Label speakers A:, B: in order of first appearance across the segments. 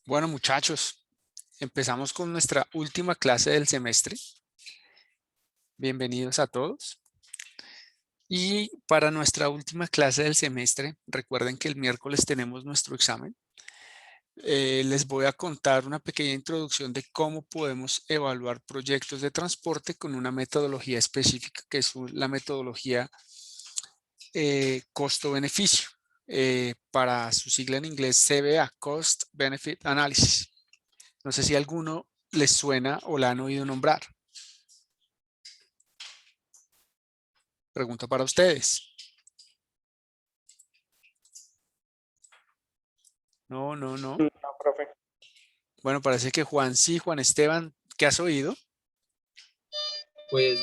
A: Bueno, muchachos, empezamos con nuestra última clase del semestre. Bienvenidos a todos. Y para nuestra última clase del semestre, recuerden que el miércoles tenemos nuestro examen. Les voy a contar una pequeña introducción de cómo podemos evaluar proyectos de transporte con una metodología específica, que es la metodología costo-beneficio. Para su sigla en inglés, CBA, Cost Benefit Analysis. No sé si alguno les suena o la han oído nombrar. Pregunta para ustedes. No, no, no.
B: No, profe.
A: Bueno, parece que Juan sí. Juan Esteban, ¿qué has oído?
C: Pues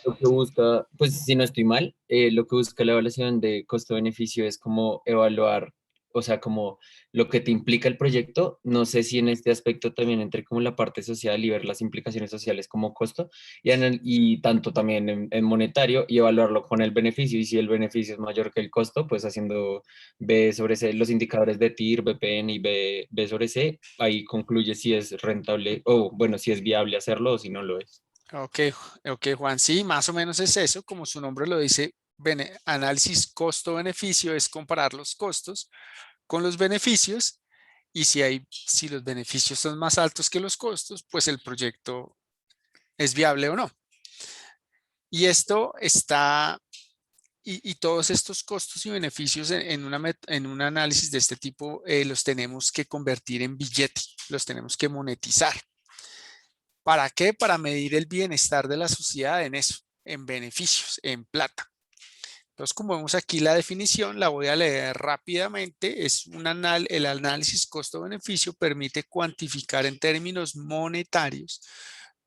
C: lo que busca, pues si no estoy mal, lo que busca la evaluación de costo-beneficio es como evaluar, o sea, como lo que te implica el proyecto. No sé si en este aspecto también entre como la parte social y ver las implicaciones sociales como costo y tanto también en monetario y evaluarlo con el beneficio. Y si el beneficio es mayor que el costo, pues haciendo B sobre C, los indicadores de TIR, BPN y B sobre C, ahí concluye si es rentable o bueno, si es viable hacerlo o si no lo es.
A: Ok, ok, Juan, sí, más o menos es eso, como su nombre lo dice, análisis costo-beneficio es comparar los costos con los beneficios y si los beneficios son más altos que los costos, pues el proyecto es viable o no. Y esto está, y todos estos costos y beneficios en un análisis de este tipo los tenemos que convertir en billete, los tenemos que monetizar. ¿Para qué? Para medir el bienestar de la sociedad en eso, en beneficios, en plata. Entonces, como vemos aquí la definición, la voy a leer rápidamente. El análisis costo-beneficio permite cuantificar en términos monetarios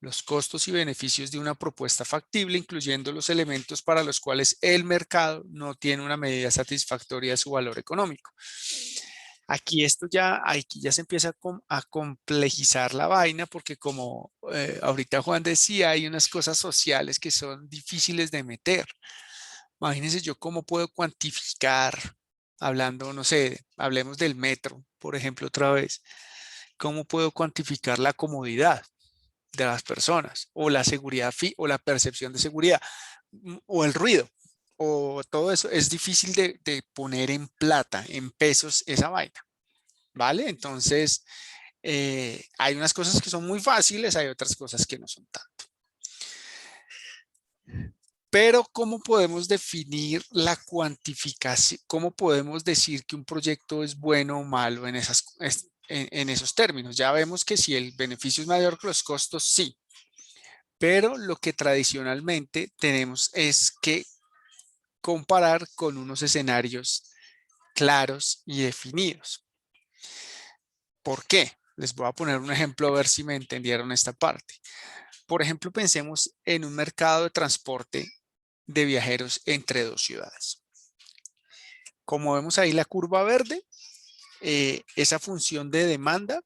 A: los costos y beneficios de una propuesta factible, incluyendo los elementos para los cuales el mercado no tiene una medida satisfactoria de su valor económico. Aquí ya se empieza a complejizar la vaina porque como ahorita Juan decía, hay unas cosas sociales que son difíciles de meter. Imagínense yo cómo puedo cuantificar, hablando, no sé, hablemos del metro, por ejemplo, otra vez, cómo puedo cuantificar la comodidad de las personas o la seguridad o la percepción de seguridad o el ruido o todo eso. Es difícil de poner en plata, en pesos, esa vaina. ¿Vale? Entonces, hay unas cosas que son muy fáciles, hay otras cosas que no son tanto. Pero, ¿cómo podemos definir la cuantificación? ¿Cómo podemos decir que un proyecto es bueno o malo en esos términos? Ya vemos que si el beneficio es mayor que los costos, sí. Pero lo que tradicionalmente tenemos es que comparar con unos escenarios claros y definidos. ¿Por qué? Les voy a poner un ejemplo a ver si me entendieron esta parte. Por ejemplo, pensemos en un mercado de transporte de viajeros entre dos ciudades. Como vemos ahí la curva verde, esa función de demanda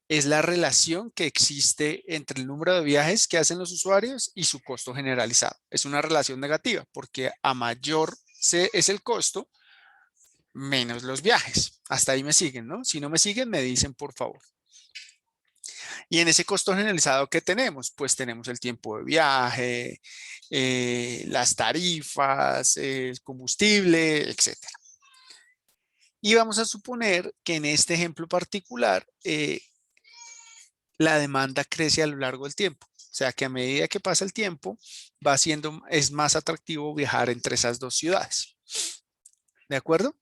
A: es la relación que existe entre el número de viajes que hacen los usuarios y su costo generalizado. Es una relación negativa porque a mayor es el costo, menos los viajes. Hasta ahí me siguen, ¿no? Si no me siguen, me dicen por favor. Y en ese costo generalizado, ¿qué tenemos? Pues tenemos el tiempo de viaje, las tarifas, el combustible, etcétera. Y vamos a suponer que en este ejemplo particular, la demanda crece a lo largo del tiempo. O sea que a medida que pasa el tiempo, es más atractivo viajar entre esas dos ciudades. ¿De acuerdo?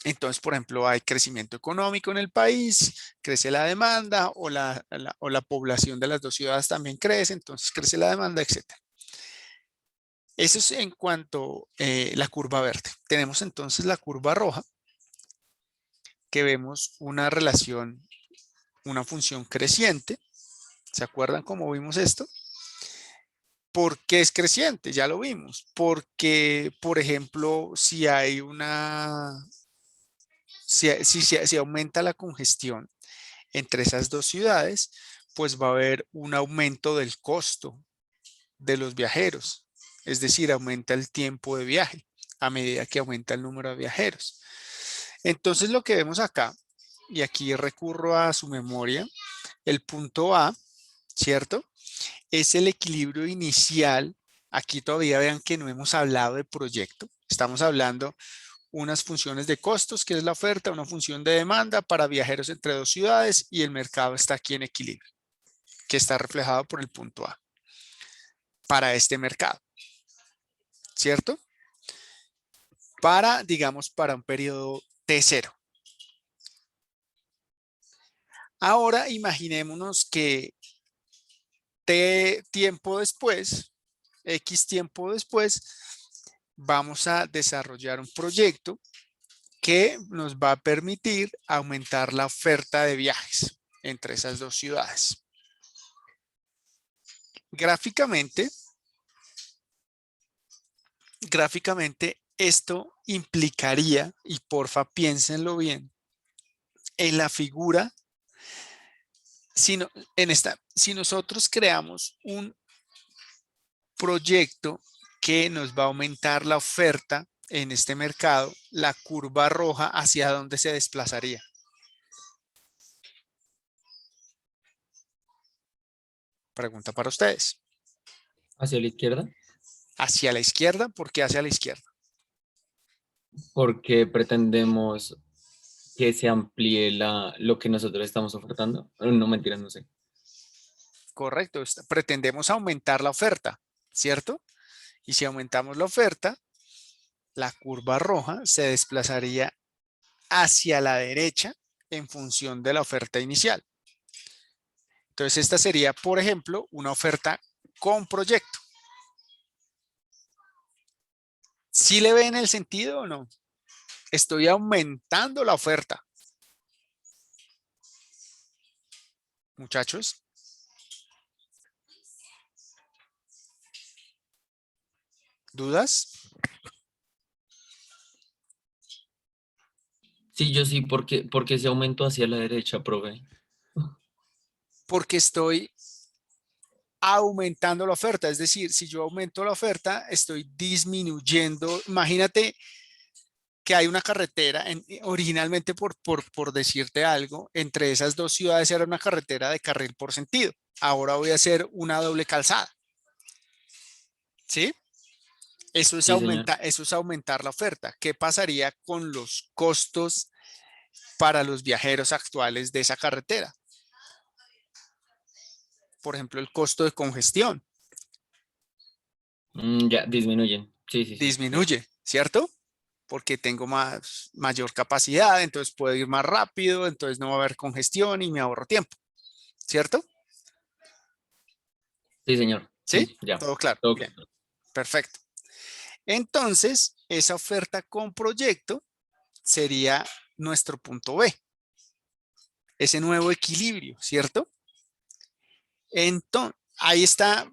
A: Entonces, por ejemplo, hay crecimiento económico en el país, crece la demanda o la población de las dos ciudades también crece, entonces crece la demanda, etcétera. Eso es en cuanto a la curva verde. Tenemos entonces la curva roja, que vemos una relación, una función creciente. ¿Se acuerdan cómo vimos esto? ¿Por qué es creciente? Ya lo vimos. Porque, por ejemplo, si aumenta la congestión entre esas dos ciudades, pues va a haber un aumento del costo de los viajeros. Es decir, aumenta el tiempo de viaje a medida que aumenta el número de viajeros. Entonces, lo que vemos acá y aquí recurro a su memoria, el punto A, ¿cierto? Es el equilibrio inicial. Aquí todavía vean que no hemos hablado de proyecto. Estamos hablando unas funciones de costos, que es la oferta, una función de demanda para viajeros entre dos ciudades y el mercado está aquí en equilibrio, que está reflejado por el punto A para este mercado, ¿cierto? Para, digamos, para un periodo T0. Ahora imaginémonos que T tiempo después, X tiempo después, vamos a desarrollar un proyecto que nos va a permitir aumentar la oferta de viajes entre esas dos ciudades. Gráficamente esto implicaría, y porfa piénsenlo bien, en la figura, si nosotros creamos un proyecto que nos va a aumentar la oferta en este mercado, la curva roja hacia dónde se desplazaría. Pregunta para ustedes.
C: ¿Hacia la izquierda?
A: Hacia la izquierda, ¿por qué hacia la izquierda?
C: Porque pretendemos que se amplíe lo que nosotros estamos ofertando. No, mentira, no sé.
A: Correcto, pretendemos aumentar la oferta, ¿cierto? Y si aumentamos la oferta, la curva roja se desplazaría hacia la derecha en función de la oferta inicial. Entonces, esta sería, por ejemplo, una oferta con proyecto. ¿Sí le ven el sentido o no? Estoy aumentando la oferta. Muchachos. ¿Dudas?
C: Sí, yo sí, porque se aumentó hacia la derecha, profe.
A: Porque estoy aumentando la oferta. Es decir, si yo aumento la oferta, estoy disminuyendo. Imagínate que hay una carretera, originalmente por decirte algo, entre esas dos ciudades era una carretera de carril por sentido. Ahora voy a hacer una doble calzada. ¿Sí?
C: Sí, señor.
A: Eso es aumentar la oferta. ¿Qué pasaría con los costos para los viajeros actuales de esa carretera? Por ejemplo, el costo de congestión
C: Ya, disminuyen. Sí, sí, sí, claro.
A: disminuye, ¿cierto? Porque tengo mayor capacidad, entonces puedo ir más rápido, entonces no va a haber congestión y me ahorro tiempo, ¿cierto?
C: Sí, señor.
A: ¿Sí?
C: Sí, ya.
A: Todo claro.
C: Todo
A: Bien,
C: claro.
A: perfecto. Entonces, esa oferta con proyecto sería nuestro punto B, ese nuevo equilibrio, ¿cierto? Entonces, ahí está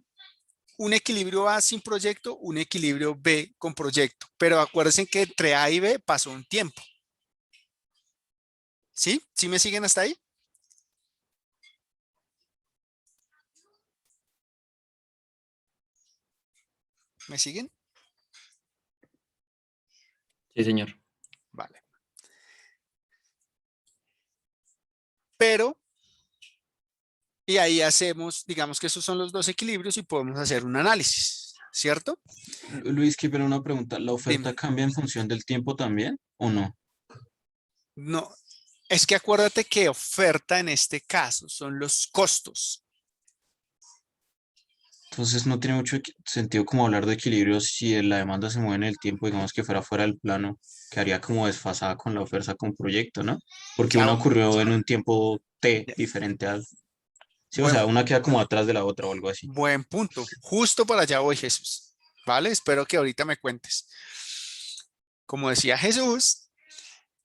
A: un equilibrio A sin proyecto, un equilibrio B con proyecto. Pero acuérdense que entre A y B pasó un tiempo. ¿Sí? ¿Sí me siguen hasta ahí? ¿Me siguen?
C: Sí, señor.
A: Vale. Pero, y ahí hacemos, digamos que esos son los dos equilibrios y podemos hacer un análisis, ¿cierto?
B: Luis, que pero una pregunta, ¿la
A: Dime.
B: oferta cambia en función del tiempo también o no?
A: No, es que acuérdate que oferta en este caso son los costos.
B: Entonces no tiene mucho sentido como hablar de equilibrio si la demanda se mueve en el tiempo, digamos que fuera fuera del plano, quedaría como desfasada con la oferta con proyecto, ¿no? Porque
A: Ya,
B: una ocurrió en un tiempo T
A: ya.
B: diferente al... Sí, o
A: Buen,
B: sea, una queda como atrás de la otra o algo así.
A: buen punto. Justo para allá voy, Jesús. ¿Vale? Espero que ahorita me cuentes. Como decía Jesús,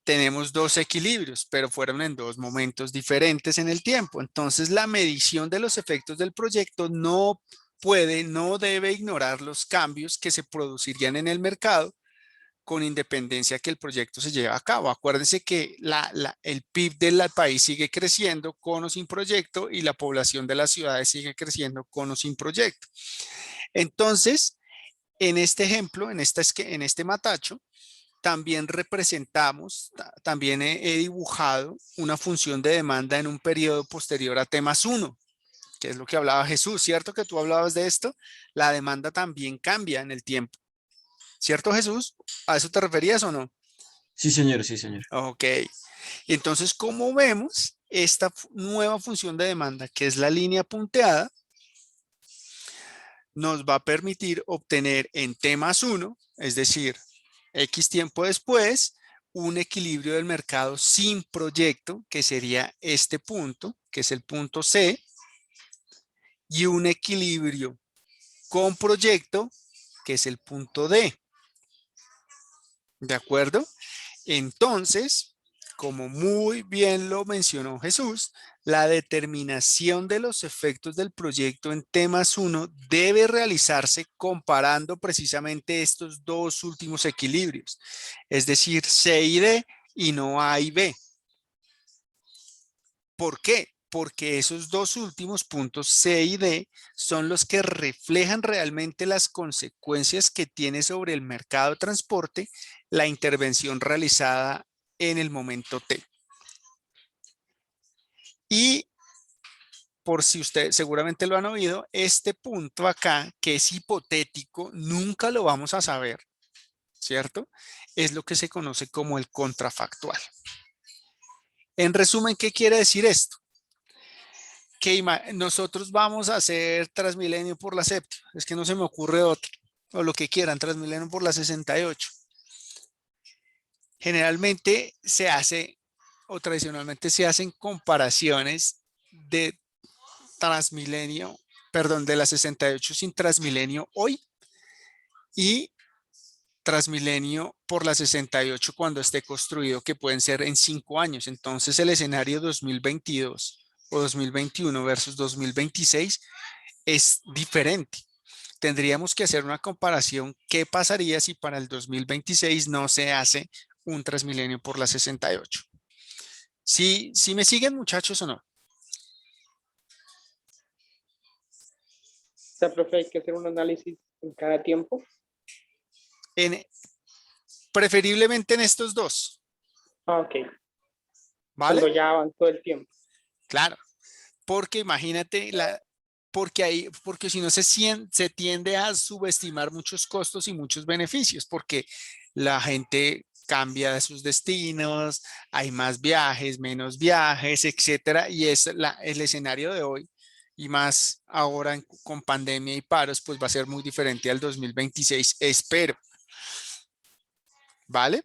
A: tenemos dos equilibrios, pero fueron en dos momentos diferentes en el tiempo. Entonces, la medición de los efectos del proyecto no debe ignorar los cambios que se producirían en el mercado con independencia que el proyecto se lleve a cabo. Acuérdense que el PIB del país sigue creciendo con o sin proyecto y la población de las ciudades sigue creciendo con o sin proyecto. Entonces, en este ejemplo, en este matacho, también representamos, también he dibujado una función de demanda en un periodo posterior a T más 1, que es lo que hablaba Jesús, ¿cierto que tú hablabas de esto? La demanda también cambia en el tiempo, ¿cierto Jesús? ¿A eso te referías o no?
B: Sí, señor, sí, señor.
A: Ok, entonces como vemos, esta nueva función de demanda, que es la línea punteada, nos va a permitir obtener en T más 1, es decir, X tiempo después, un equilibrio del mercado sin proyecto, que sería este punto, que es el punto C, y un equilibrio con proyecto, que es el punto D. ¿De acuerdo? Entonces, como muy bien lo mencionó Jesús, la determinación de los efectos del proyecto en T más 1 debe realizarse comparando precisamente estos dos últimos equilibrios, es decir, C y D y no A y B. ¿Por qué? Porque esos dos últimos puntos C y D son los que reflejan realmente las consecuencias que tiene sobre el mercado de transporte la intervención realizada en el momento T. Y por si ustedes seguramente lo han oído, este punto acá, que es hipotético, nunca lo vamos a saber, ¿cierto? Es lo que se conoce como el contrafactual. En resumen, ¿qué quiere decir esto? Que nosotros vamos a hacer Transmilenio por la séptima, es que no se me ocurre otro, o lo que quieran, Transmilenio por la 68. Generalmente se hace, o tradicionalmente se hacen comparaciones de Transmilenio, perdón, de la 68 sin Transmilenio hoy y Transmilenio por la 68 cuando esté construido, que pueden ser en 5 años. Entonces el escenario 2022 o 2021 versus 2026 es diferente. Tendríamos que hacer una comparación. ¿Qué pasaría si para el 2026 no se hace un Transmilenio por la 68? ¿Sí me siguen, muchachos, o no?
D: O sea, profe, hay que hacer un análisis en cada tiempo.
A: Preferiblemente en estos dos,
D: Ah, ok.
A: ¿vale?
D: Cuando ya avanzó el tiempo.
A: Claro, porque imagínate, porque si no se tiende a subestimar muchos costos y muchos beneficios, porque la gente cambia de sus destinos, hay más viajes, menos viajes, etcétera, y es el escenario de hoy, y más ahora con pandemia y paros, pues va a ser muy diferente al 2026, espero, ¿vale?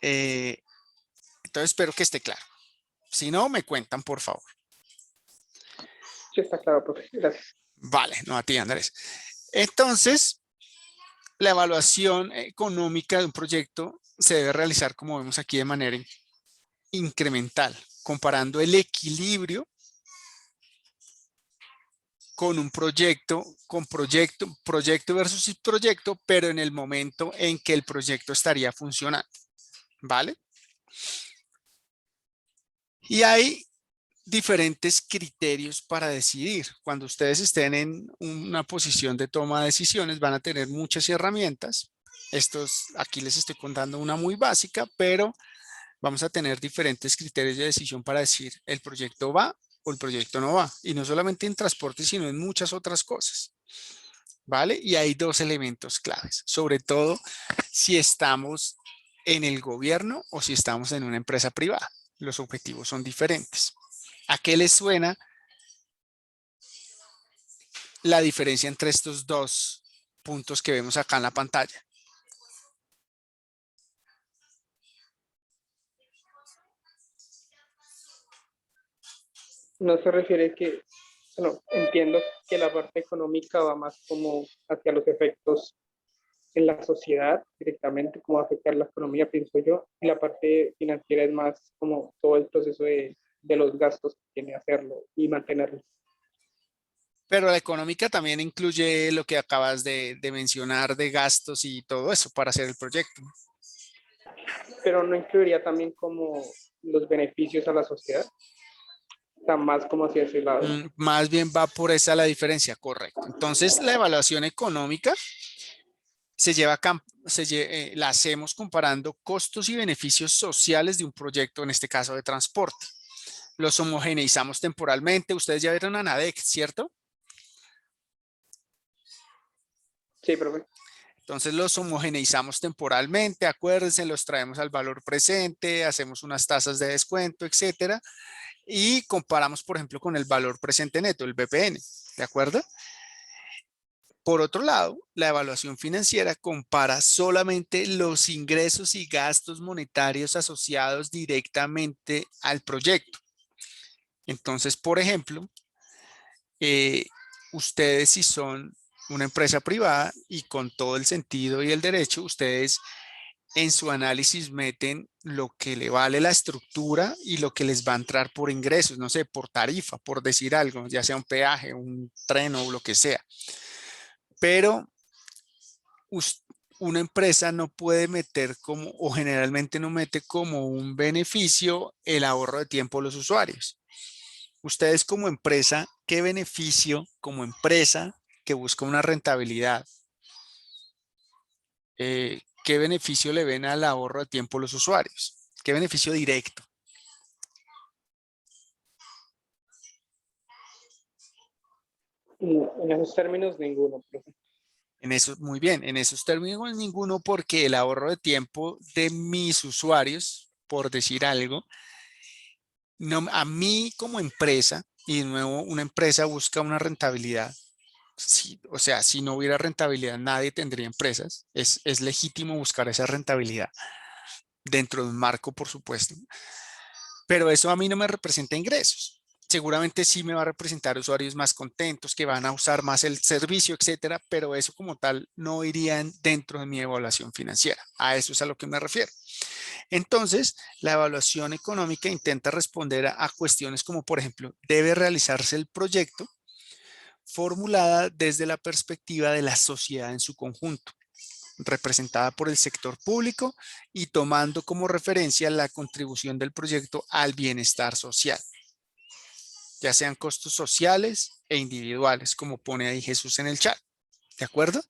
A: Entonces espero que esté claro. Si no, me cuentan, por favor.
D: Sí, está claro, profe. Gracias.
A: Vale, no a ti, Andrés. Entonces, la evaluación económica de un proyecto se debe realizar, como vemos aquí, de manera incremental, comparando el equilibrio con un proyecto, proyecto versus proyecto, pero en el momento en que el proyecto estaría funcionando, ¿vale? Y hay diferentes criterios para decidir. Cuando ustedes estén en una posición de toma de decisiones, van a tener muchas herramientas. Aquí les estoy contando una muy básica, pero vamos a tener diferentes criterios de decisión para decir el proyecto va o el proyecto no va. Y no solamente en transporte, sino en muchas otras cosas. ¿Vale? Y hay dos elementos claves, sobre todo si estamos en el gobierno o si estamos en una empresa privada. Los objetivos son diferentes. ¿A qué les suena la diferencia entre estos dos puntos que vemos acá en la pantalla?
D: No se refiere que, bueno, entiendo que la parte económica va más como hacia los efectos en la sociedad directamente, cómo va a afectar la economía, pienso yo, y la parte financiera es más como todo el proceso de los gastos que tiene hacerlo y mantenerlo.
A: Pero la económica también incluye lo que acabas de mencionar de gastos y todo eso para hacer el proyecto.
D: Pero no incluiría también como los beneficios a la sociedad, está más como hacia ese lado.
A: Más bien va por esa la diferencia, correcto. Entonces, la evaluación económica la hacemos comparando costos y beneficios sociales de un proyecto, en este caso de transporte. Los homogeneizamos temporalmente. Ustedes ya vieron a NADEC, ¿cierto?
D: Sí, profe.
A: Entonces los homogeneizamos temporalmente, acuérdense, los traemos al valor presente, hacemos unas tasas de descuento, etcétera, y comparamos, por ejemplo, con el valor presente neto, el BPN, ¿de acuerdo? Por otro lado, la evaluación financiera compara solamente los ingresos y gastos monetarios asociados directamente al proyecto. Entonces, por ejemplo, ustedes si son una empresa privada y con todo el sentido y el derecho, ustedes en su análisis meten lo que le vale la estructura y lo que les va a entrar por ingresos, no sé, por tarifa, por decir algo, ya sea un peaje, un tren o lo que sea. Pero una empresa no puede meter como, o generalmente no mete como un beneficio el ahorro de tiempo de los usuarios. Ustedes como empresa, ¿qué beneficio como empresa que busca una rentabilidad? ¿Qué beneficio le ven al ahorro de tiempo a los usuarios? ¿Qué beneficio directo?
D: En esos términos, ninguno, profe.
A: En eso, muy bien, en esos términos ninguno, porque el ahorro de tiempo de mis usuarios, por decir algo, no, a mí como empresa, y de nuevo una empresa busca una rentabilidad. Sí, o sea, si no hubiera rentabilidad, nadie tendría empresas. Es legítimo buscar esa rentabilidad dentro de un marco, por supuesto. Pero eso a mí no me representa ingresos. Seguramente sí me va a representar usuarios más contentos, que van a usar más el servicio, etcétera, pero eso como tal no iría dentro de mi evaluación financiera. A eso es a lo que me refiero. Entonces, la evaluación económica intenta responder a cuestiones como, por ejemplo, ¿debe realizarse el proyecto? Formulada desde la perspectiva de la sociedad en su conjunto, representada por el sector público y tomando como referencia la contribución del proyecto al bienestar social, ya sean costos sociales e individuales, como pone ahí Jesús en el chat. ¿De acuerdo?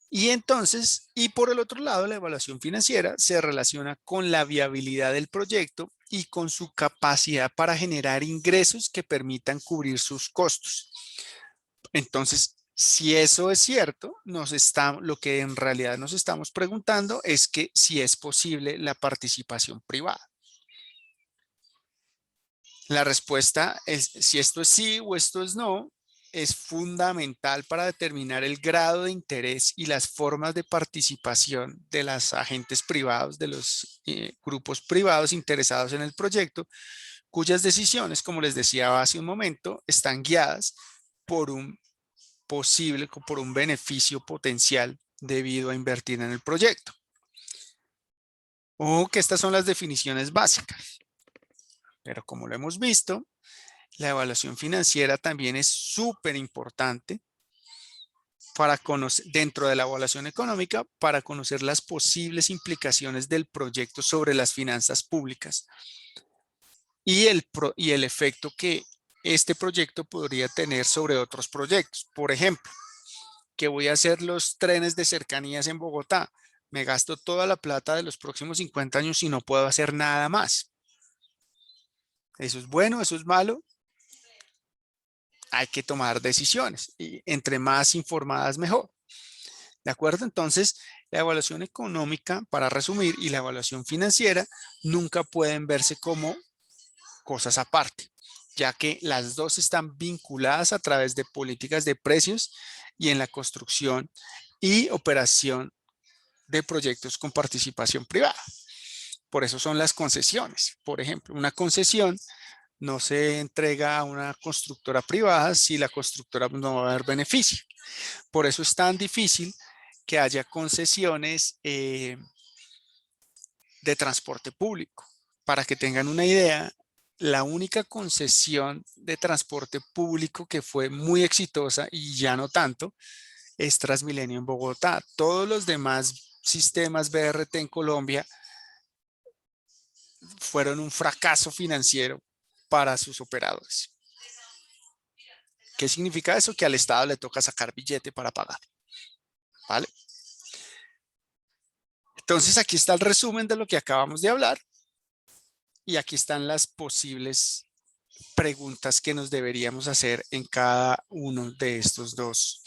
A: Y entonces, y por el otro lado, la evaluación financiera se relaciona con la viabilidad del proyecto y con su capacidad para generar ingresos que permitan cubrir sus costos. Entonces, si eso es cierto, lo que en realidad nos estamos preguntando es que si es posible la participación privada. La respuesta es si esto es sí o esto es no, es fundamental para determinar el grado de interés y las formas de participación de los agentes privados, de los grupos privados interesados en el proyecto, cuyas decisiones, como les decía hace un momento, están guiadas por un beneficio potencial debido a invertir en el proyecto. O que estas son las definiciones básicas. Pero como lo hemos visto, la evaluación financiera también es súper importante para conocer, dentro de la evaluación económica, para conocer las posibles implicaciones del proyecto sobre las finanzas públicas y el efecto que este proyecto podría tener sobre otros proyectos. Por ejemplo, que voy a hacer los trenes de cercanías en Bogotá. Me gasto toda la plata de los próximos 50 años y no puedo hacer nada más. ¿Eso es bueno? ¿Eso es malo? Hay que tomar decisiones y entre más informadas mejor. ¿De acuerdo? Entonces, la evaluación económica, para resumir, y la evaluación financiera nunca pueden verse como cosas aparte, ya que las dos están vinculadas a través de políticas de precios y en la construcción y operación de proyectos con participación privada. Por eso son las concesiones. Por ejemplo, una concesión no se entrega a una constructora privada si la constructora no va a dar beneficio. Por eso es tan difícil que haya concesiones de transporte público. Para que tengan una idea, la única concesión de transporte público que fue muy exitosa y ya no tanto es Transmilenio en Bogotá. Todos los demás sistemas BRT en Colombia fueron un fracaso financiero para sus operadores. ¿Qué significa eso? Que al Estado le toca sacar billete para pagar. ¿Vale? Entonces aquí está el resumen de lo que acabamos de hablar y aquí están las posibles preguntas que nos deberíamos hacer en cada uno de estos dos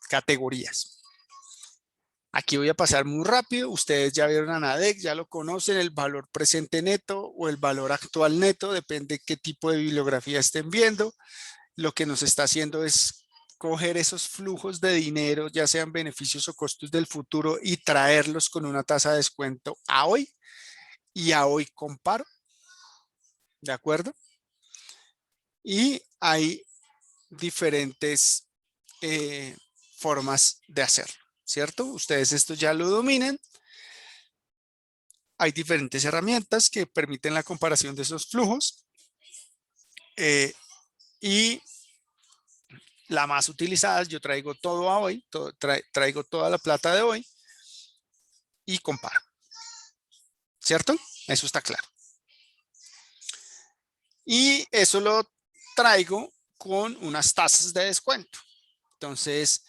A: categorías. Aquí voy a pasar muy rápido. Ustedes ya vieron a NADEC, ya lo conocen, el valor presente neto o el valor actual neto, depende qué tipo de bibliografía estén viendo. Lo que nos está haciendo es coger esos flujos de dinero, ya sean beneficios o costos del futuro, y traerlos con una tasa de descuento a hoy, y a hoy comparo. ¿De acuerdo? Y hay diferentes formas de hacerlo, ¿cierto? Ustedes esto ya lo dominan. Hay diferentes herramientas que permiten la comparación de esos flujos. Y la más utilizada, yo traigo todo a hoy, traigo toda la plata de hoy y comparo. ¿Cierto? Eso está claro. Y eso lo traigo con unas tasas de descuento. Entonces,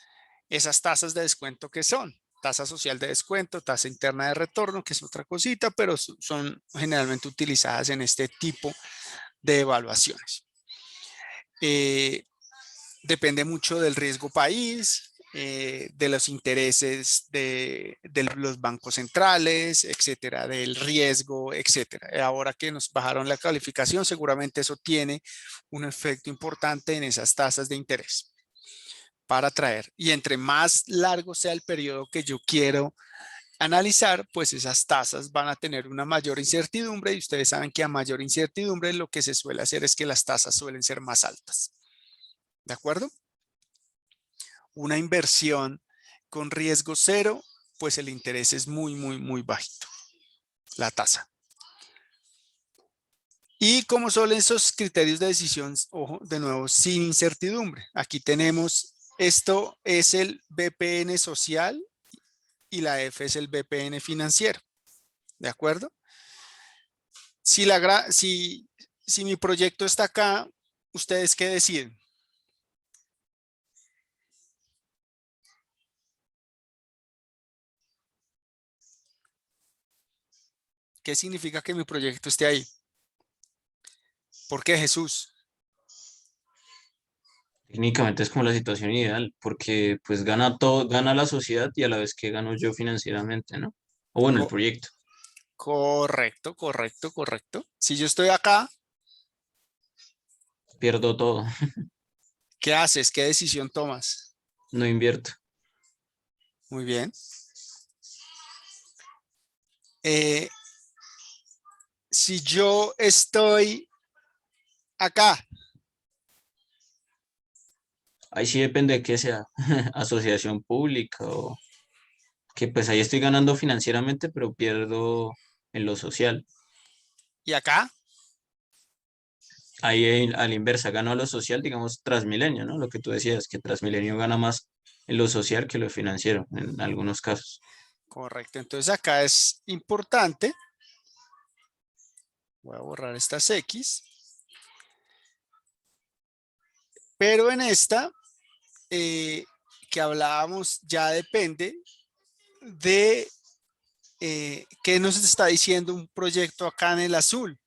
A: esas tasas de descuento, ¿qué son? Tasa social de descuento, tasa interna de retorno, que es otra cosita, pero son generalmente utilizadas en este tipo de evaluaciones. Depende mucho del riesgo país, de los intereses de los bancos centrales, etcétera, del riesgo, etcétera. Ahora que nos bajaron la calificación, seguramente eso tiene un efecto importante en esas tasas de interés para traer. Y entre más largo sea el periodo que yo quiero analizar, pues esas tasas van a tener una mayor incertidumbre, y ustedes saben que a mayor incertidumbre lo que se suele hacer es que las tasas suelen ser más altas. ¿De acuerdo? Una inversión con riesgo cero, pues el interés es muy bajito, la tasa. Y como son esos criterios de decisión, ojo, de nuevo, sin incertidumbre. Aquí tenemos, esto es el BPN social y la F es el BPN financiero. ¿De acuerdo? Si mi proyecto está acá, ¿ustedes qué deciden? ¿Qué significa que mi proyecto esté ahí? ¿Por qué, Jesús?
B: Técnicamente es como la situación ideal, porque pues gana todo, gana la sociedad y a la vez que gano yo financieramente, ¿no? O bueno, el
A: Co-
B: proyecto.
A: correcto. Si yo estoy acá,
B: Pierdo todo,
A: ¿qué haces? ¿Qué decisión tomas?
B: no invierto.
A: Muy bien. Eh, si yo estoy acá,
B: Ahí sí depende de qué sea, asociación pública o que pues ahí estoy ganando financieramente, pero pierdo en lo social.
A: y acá,
B: Ahí a la inversa, gano a lo social, digamos, Transmilenio, ¿no? Lo que tú decías, que Transmilenio gana más en lo social que lo financiero, en algunos casos.
A: correcto. Entonces acá es importante. Voy a borrar estas X. Pero en esta que hablábamos ya depende de qué nos está diciendo un proyecto acá en el azul.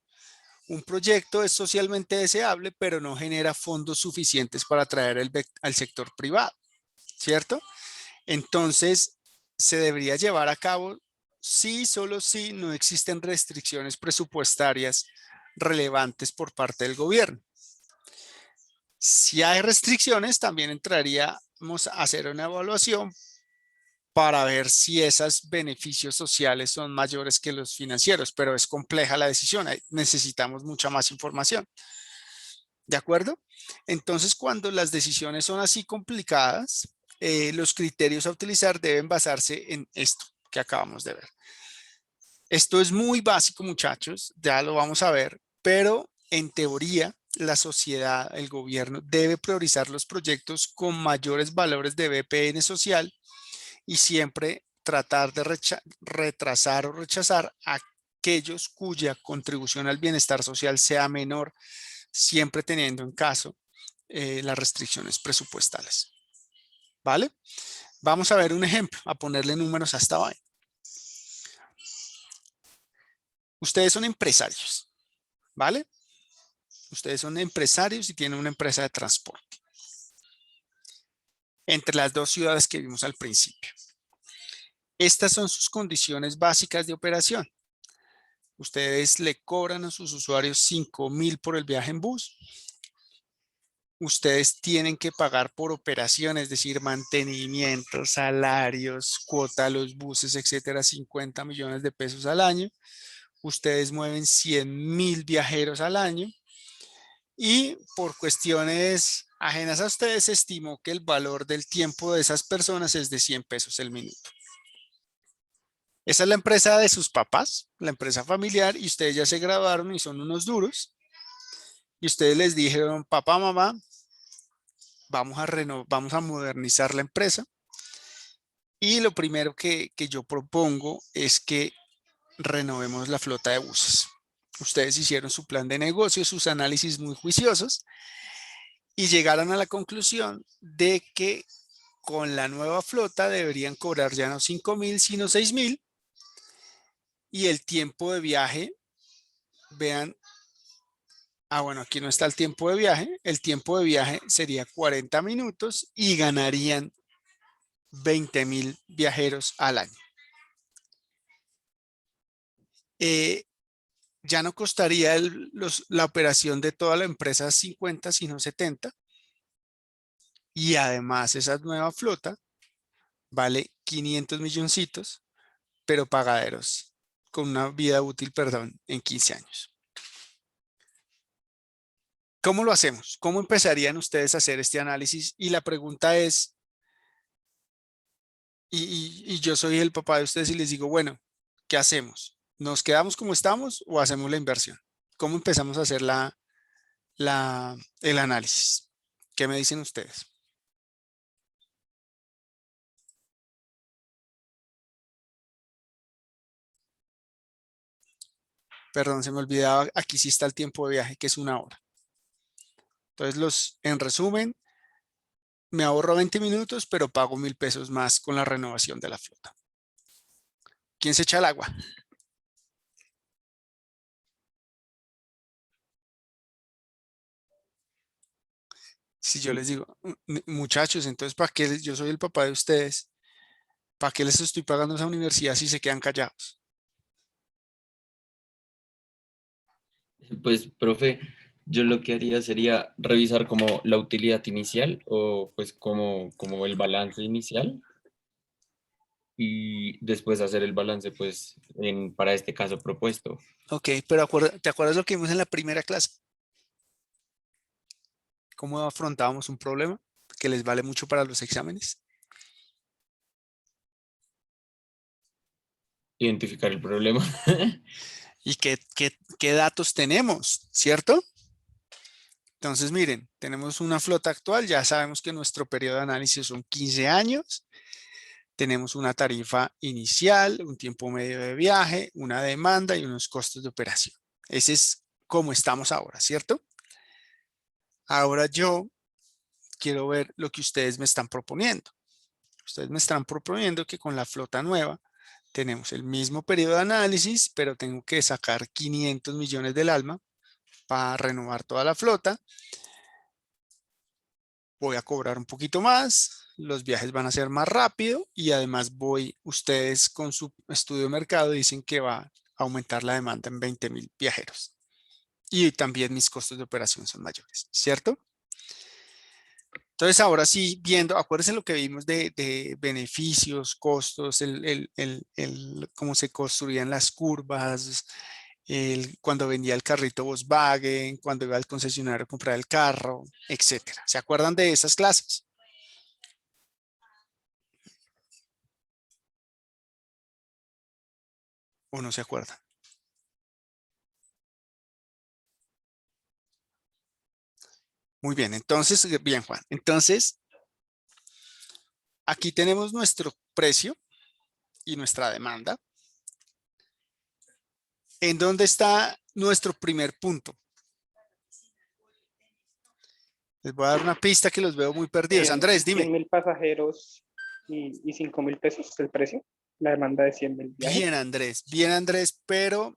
A: Un proyecto es socialmente deseable, pero no genera fondos suficientes para atraer al sector privado, ¿cierto? Entonces, se debería llevar a cabo si, solo si no existen restricciones presupuestarias relevantes por parte del gobierno. Si hay restricciones, también entraríamos a hacer una evaluación para ver si esos beneficios sociales son mayores que los financieros, pero es compleja la decisión, necesitamos mucha más información. ¿De acuerdo? Entonces, cuando las decisiones son así complicadas, los criterios a utilizar deben basarse en esto que acabamos de ver. Esto es muy básico, muchachos, ya lo vamos a ver, pero en teoría, la sociedad, el gobierno debe priorizar los proyectos con mayores valores de BPN social y siempre tratar de retrasar o rechazar aquellos cuya contribución al bienestar social sea menor, siempre teniendo en caso las restricciones presupuestales. ¿Vale? Vamos a ver un ejemplo, a ponerle números a esta vaina. Ustedes son empresarios, ¿vale? Ustedes son empresarios y tienen una empresa de transporte entre las dos ciudades que vimos al principio. Estas son sus condiciones básicas de operación. Ustedes le cobran a sus usuarios 5.000 por el viaje en bus. Ustedes tienen que pagar por operación, es decir, mantenimiento, salarios, cuota a los buses, etcétera, 50 millones de pesos al año. Ustedes mueven 100.000 viajeros al año y por cuestiones ajenas a ustedes se estimó que el valor del tiempo de esas personas es de 100 pesos el minuto. Esa es la empresa de sus papás, la empresa familiar, y ustedes ya se graduaron y son unos duros. Y ustedes les dijeron, papá, mamá, vamos a modernizar la empresa. Y lo primero que yo propongo es que renovemos la flota de buses. Ustedes hicieron su plan de negocio, sus análisis muy juiciosos y llegaron a la conclusión de que con la nueva flota deberían cobrar ya no 5.000, sino 6.000. Y el tiempo de viaje, vean, bueno, aquí no está el tiempo de viaje. El tiempo de viaje sería 40 minutos y ganarían 20.000 viajeros al año. Ya no costaría la operación de toda la empresa 50, sino 70. Y además esa nueva flota vale 500 milloncitos, pero pagaderos, con una vida útil, perdón, en 15 años. ¿Cómo lo hacemos? ¿Cómo empezarían ustedes a hacer este análisis? Y la pregunta es, y yo soy el papá de ustedes y les digo, bueno, ¿qué hacemos? ¿Nos quedamos como estamos o hacemos la inversión? ¿Cómo empezamos a hacer el análisis? ¿Qué me dicen ustedes? Perdón, se me olvidaba, aquí sí está el tiempo de viaje, que es 1 hora. Entonces, en resumen, me ahorro 20 minutos, pero pago 1.000 pesos más con la renovación de la flota. ¿Quién se echa el agua? Si yo les digo, muchachos, entonces, ¿para qué yo soy el papá de ustedes? ¿Para qué les estoy pagando esa universidad si se quedan callados?
C: Pues, profe, yo lo que haría sería revisar como la utilidad inicial o pues como el balance inicial y después hacer el balance pues para este caso propuesto.
A: Ok, pero ¿te acuerdas lo que vimos en la primera clase? ¿Cómo afrontábamos un problema que les vale mucho para los exámenes?
C: Identificar el problema.
A: ¿Y qué datos tenemos? ¿Cierto? Entonces, miren, tenemos una flota actual, ya sabemos que nuestro periodo de análisis son 15 años, tenemos una tarifa inicial, un tiempo medio de viaje, una demanda y unos costos de operación. Ese es como estamos ahora, ¿cierto? Ahora yo quiero ver lo que ustedes me están proponiendo. Ustedes me están proponiendo que con la flota nueva tenemos el mismo periodo de análisis, pero tengo que sacar 500 millones del alma para renovar toda la flota. Voy a cobrar un poquito más, los viajes van a ser más rápido y además ustedes con su estudio de mercado dicen que va a aumentar la demanda en 20.000 viajeros. Y también mis costos de operación son mayores, ¿cierto? Entonces ahora sí, acuérdense lo que vimos de beneficios, costos, cómo se construían las curvas, cuando vendía el carrito Volkswagen, cuando iba al concesionario a comprar el carro, etcétera. ¿Se acuerdan de esas clases? ¿O no se acuerdan? Muy bien, entonces, bien, Juan. Entonces, aquí tenemos nuestro precio y nuestra demanda. ¿En dónde está nuestro primer punto? Les voy a dar una pista que los veo muy perdidos. Andrés, dime.
D: 100.000 pasajeros y 5.000 pesos el precio. La demanda de 100.000 viajes.
A: Bien, Andrés, pero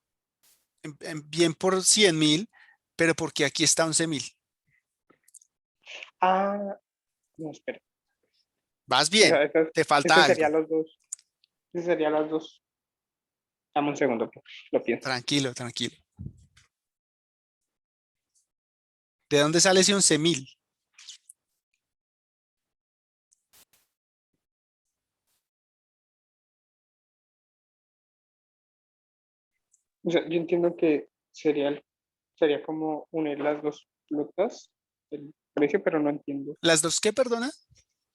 A: bien por 100.000, pero porque aquí está 11.000.
D: Ah, no, espera.
A: Vas bien, te falta
D: Ese
A: algo.
D: sería los dos. Ese sería los dos. Dame un segundo, que lo pienso.
A: Tranquilo, tranquilo. ¿De dónde sale ese 11.000?
D: O sea, yo entiendo que sería como unir las dos flotas, el precio, pero no entiendo.
A: ¿Las dos qué, perdona?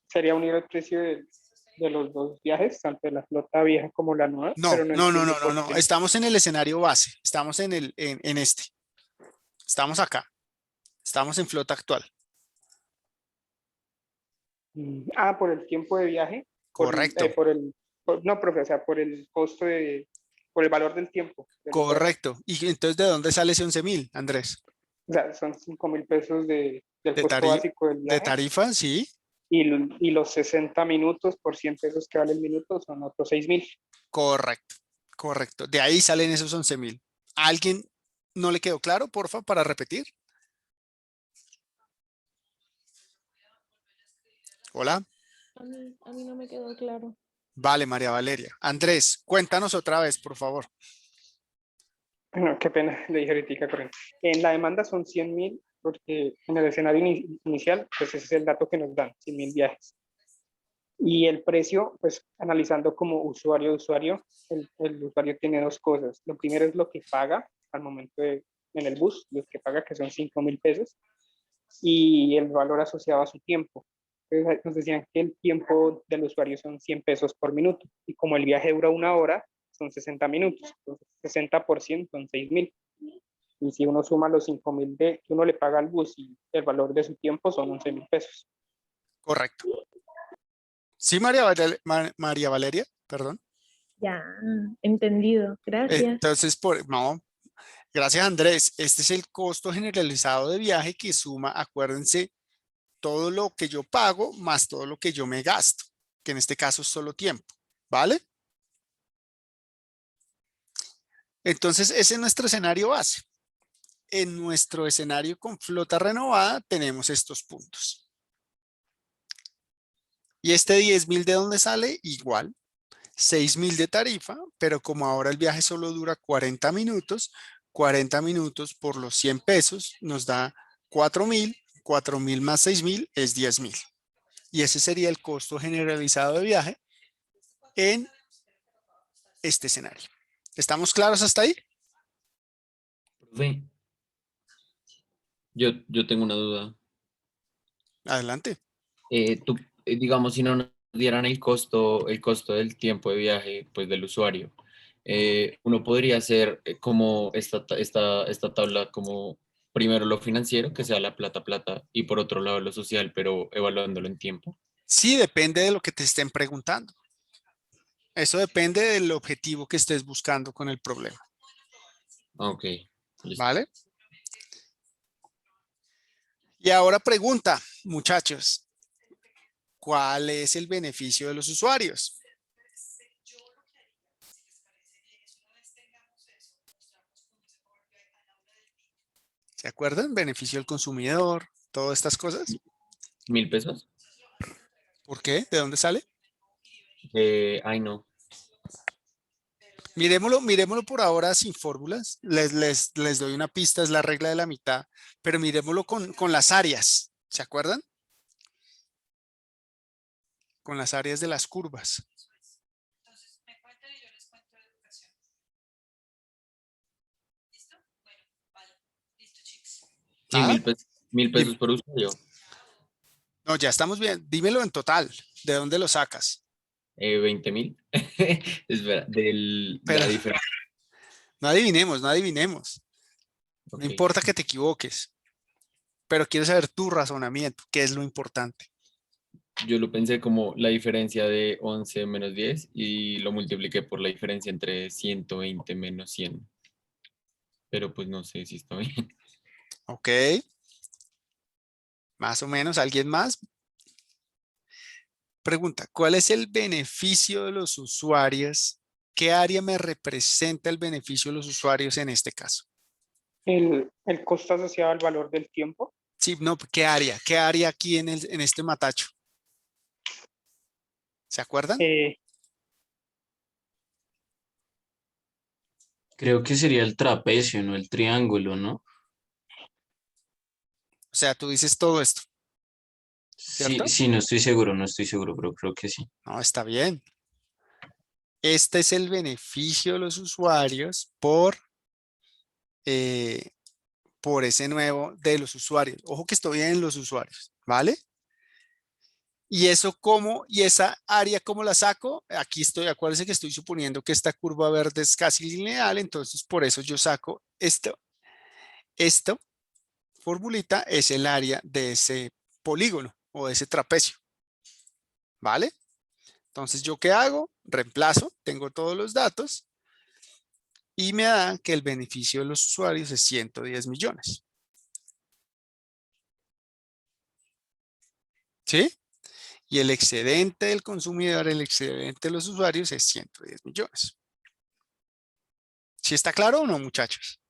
D: Sería unir el precio de los dos viajes, tanto de la flota vieja como la nueva,
A: No,
D: pero no
A: no, no,
D: entiendo
A: no, no,
D: por
A: no.
D: qué.
A: Estamos en el escenario base. Estamos en este. Estamos acá. Estamos en flota actual.
D: Por el tiempo de viaje,
A: Correcto,
D: no, profe, o sea, por el valor del tiempo del usuario.
A: correcto. ¿Y entonces de dónde sale ese 11.000, Andrés?
D: O sea, son 5.000 pesos del
A: De,
D: costo básico del
A: de
D: viaje
A: tarifa, sí.
D: y los 60 minutos por 100 pesos que vale el minuto son otros 6.000.
A: Correcto, correcto. De ahí salen esos 11.000. ¿A alguien no le quedó claro, porfa, para repetir? Hola.
E: A mí no me quedó claro.
A: Vale, María Valeria. Andrés, cuéntanos otra vez, por favor.
D: No, qué pena, le dije ahorita, correcto. En la demanda son 100.000, porque en el escenario inicial, pues ese es el dato que nos dan, 100.000 viajes. Y el precio, pues analizando como usuario a usuario, el usuario tiene dos cosas. Lo primero es lo que paga al momento en el bus, lo que paga que son 5.000 pesos, y el valor asociado a su tiempo. Entonces, nos decían que el tiempo del usuario son 100 pesos por minuto, y como el viaje dura 1 hora, son 60 minutos, entonces 60% son 6.000. Y si uno suma los 5.000 que uno le paga al bus y el valor de su tiempo son 11.000 pesos.
A: Correcto. Sí, María Valeria, perdón.
E: Ya, entendido. Gracias.
A: Entonces, no, gracias Andrés. Este es el costo generalizado de viaje que suma, acuérdense, todo lo que yo pago más todo lo que yo me gasto, que en este caso es solo tiempo, ¿vale? Entonces, ese es nuestro escenario base. En nuestro escenario con flota renovada tenemos estos puntos. Y este 10.000 ¿de dónde sale? Igual, 6.000 de tarifa, pero como ahora el viaje solo dura 40 minutos por los 100 pesos nos da 4.000, 4.000 más 6.000 es 10.000. Y ese sería el costo generalizado de viaje en este escenario. ¿Estamos claros hasta ahí?
C: Profe, yo tengo una duda.
A: Adelante.
C: Digamos, si no nos dieran el costo del tiempo de viaje, pues del usuario, uno podría hacer como esta tabla, como primero lo financiero, que sea la plata plata, y por otro lado lo social, pero evaluándolo en tiempo.
A: Sí, depende de lo que te estén preguntando. Eso depende del objetivo que estés buscando con el problema.
C: Ok, listo.
A: ¿Vale? Y ahora pregunta, muchachos, ¿cuál es el beneficio de los usuarios? ¿Se acuerdan? Beneficio del consumidor, todas estas cosas.
C: 1.000 pesos.
A: ¿Por qué? ¿De dónde sale?
C: Ay, no.
A: Miremoslo por ahora sin fórmulas. Les doy una pista, es la regla de la mitad, pero miremoslo con las áreas. ¿Se acuerdan? Con las áreas de las curvas.
C: Sí,
A: ¿Nada?
C: 1.000 pesos por usuario.
A: No, ya estamos bien. Dímelo en total. ¿De dónde lo sacas?
C: 20.000. Espera,
A: Pero
C: la diferencia.
A: no adivinemos, no adivinemos. No
C: Ok.
A: importa que te equivoques, pero quiero saber tu razonamiento, qué es lo importante.
C: Yo lo pensé como la diferencia de 11 menos 10 y lo multipliqué por la diferencia entre 120 menos 100. Pero pues no sé si está bien.
A: ¿Ok? Más o menos, ¿alguien más? Pregunta, ¿cuál es el beneficio de los usuarios ¿qué área me representa el beneficio de los usuarios en este caso?
D: El costo asociado al valor del tiempo.
A: Sí, no, ¿qué área? ¿Qué área aquí en este matacho? ¿Se acuerdan?
B: Creo que sería el trapecio, no el triángulo, ¿no?
A: O sea, tú dices todo esto,
B: Sí,
A: ¿cierto?
B: sí, no estoy seguro, pero creo que sí.
A: No, está bien. Este es el beneficio de los usuarios por ese nuevo de los usuarios. Ojo que estoy en los usuarios, ¿vale? Y eso cómo, y esa área cómo la saco, aquí estoy, acuérdense que estoy suponiendo que esta curva verde es casi lineal, entonces por eso yo saco esto, formulita es el área de ese polígono o de ese trapecio, ¿vale? Entonces, ¿yo qué hago? Reemplazo, tengo todos los datos y me da que el beneficio de los usuarios es 110 millones. ¿Sí? Y el excedente del consumidor, el excedente de los usuarios es 110 millones. ¿Sí está claro o no, muchachos?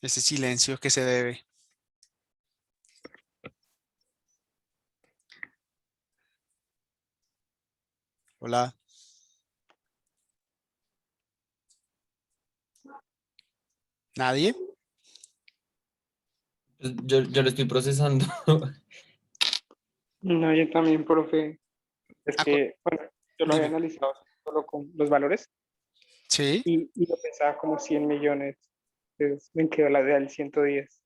A: Ese silencio que se debe. Hola. ¿Nadie?
C: Yo lo estoy procesando.
D: No, yo también, profe. Es
A: Acu-
D: que, bueno, yo lo había
A: Dime.
D: analizado solo con los valores
A: Sí,
D: y lo pensaba como 100 millones. Entonces me quedó la del 110.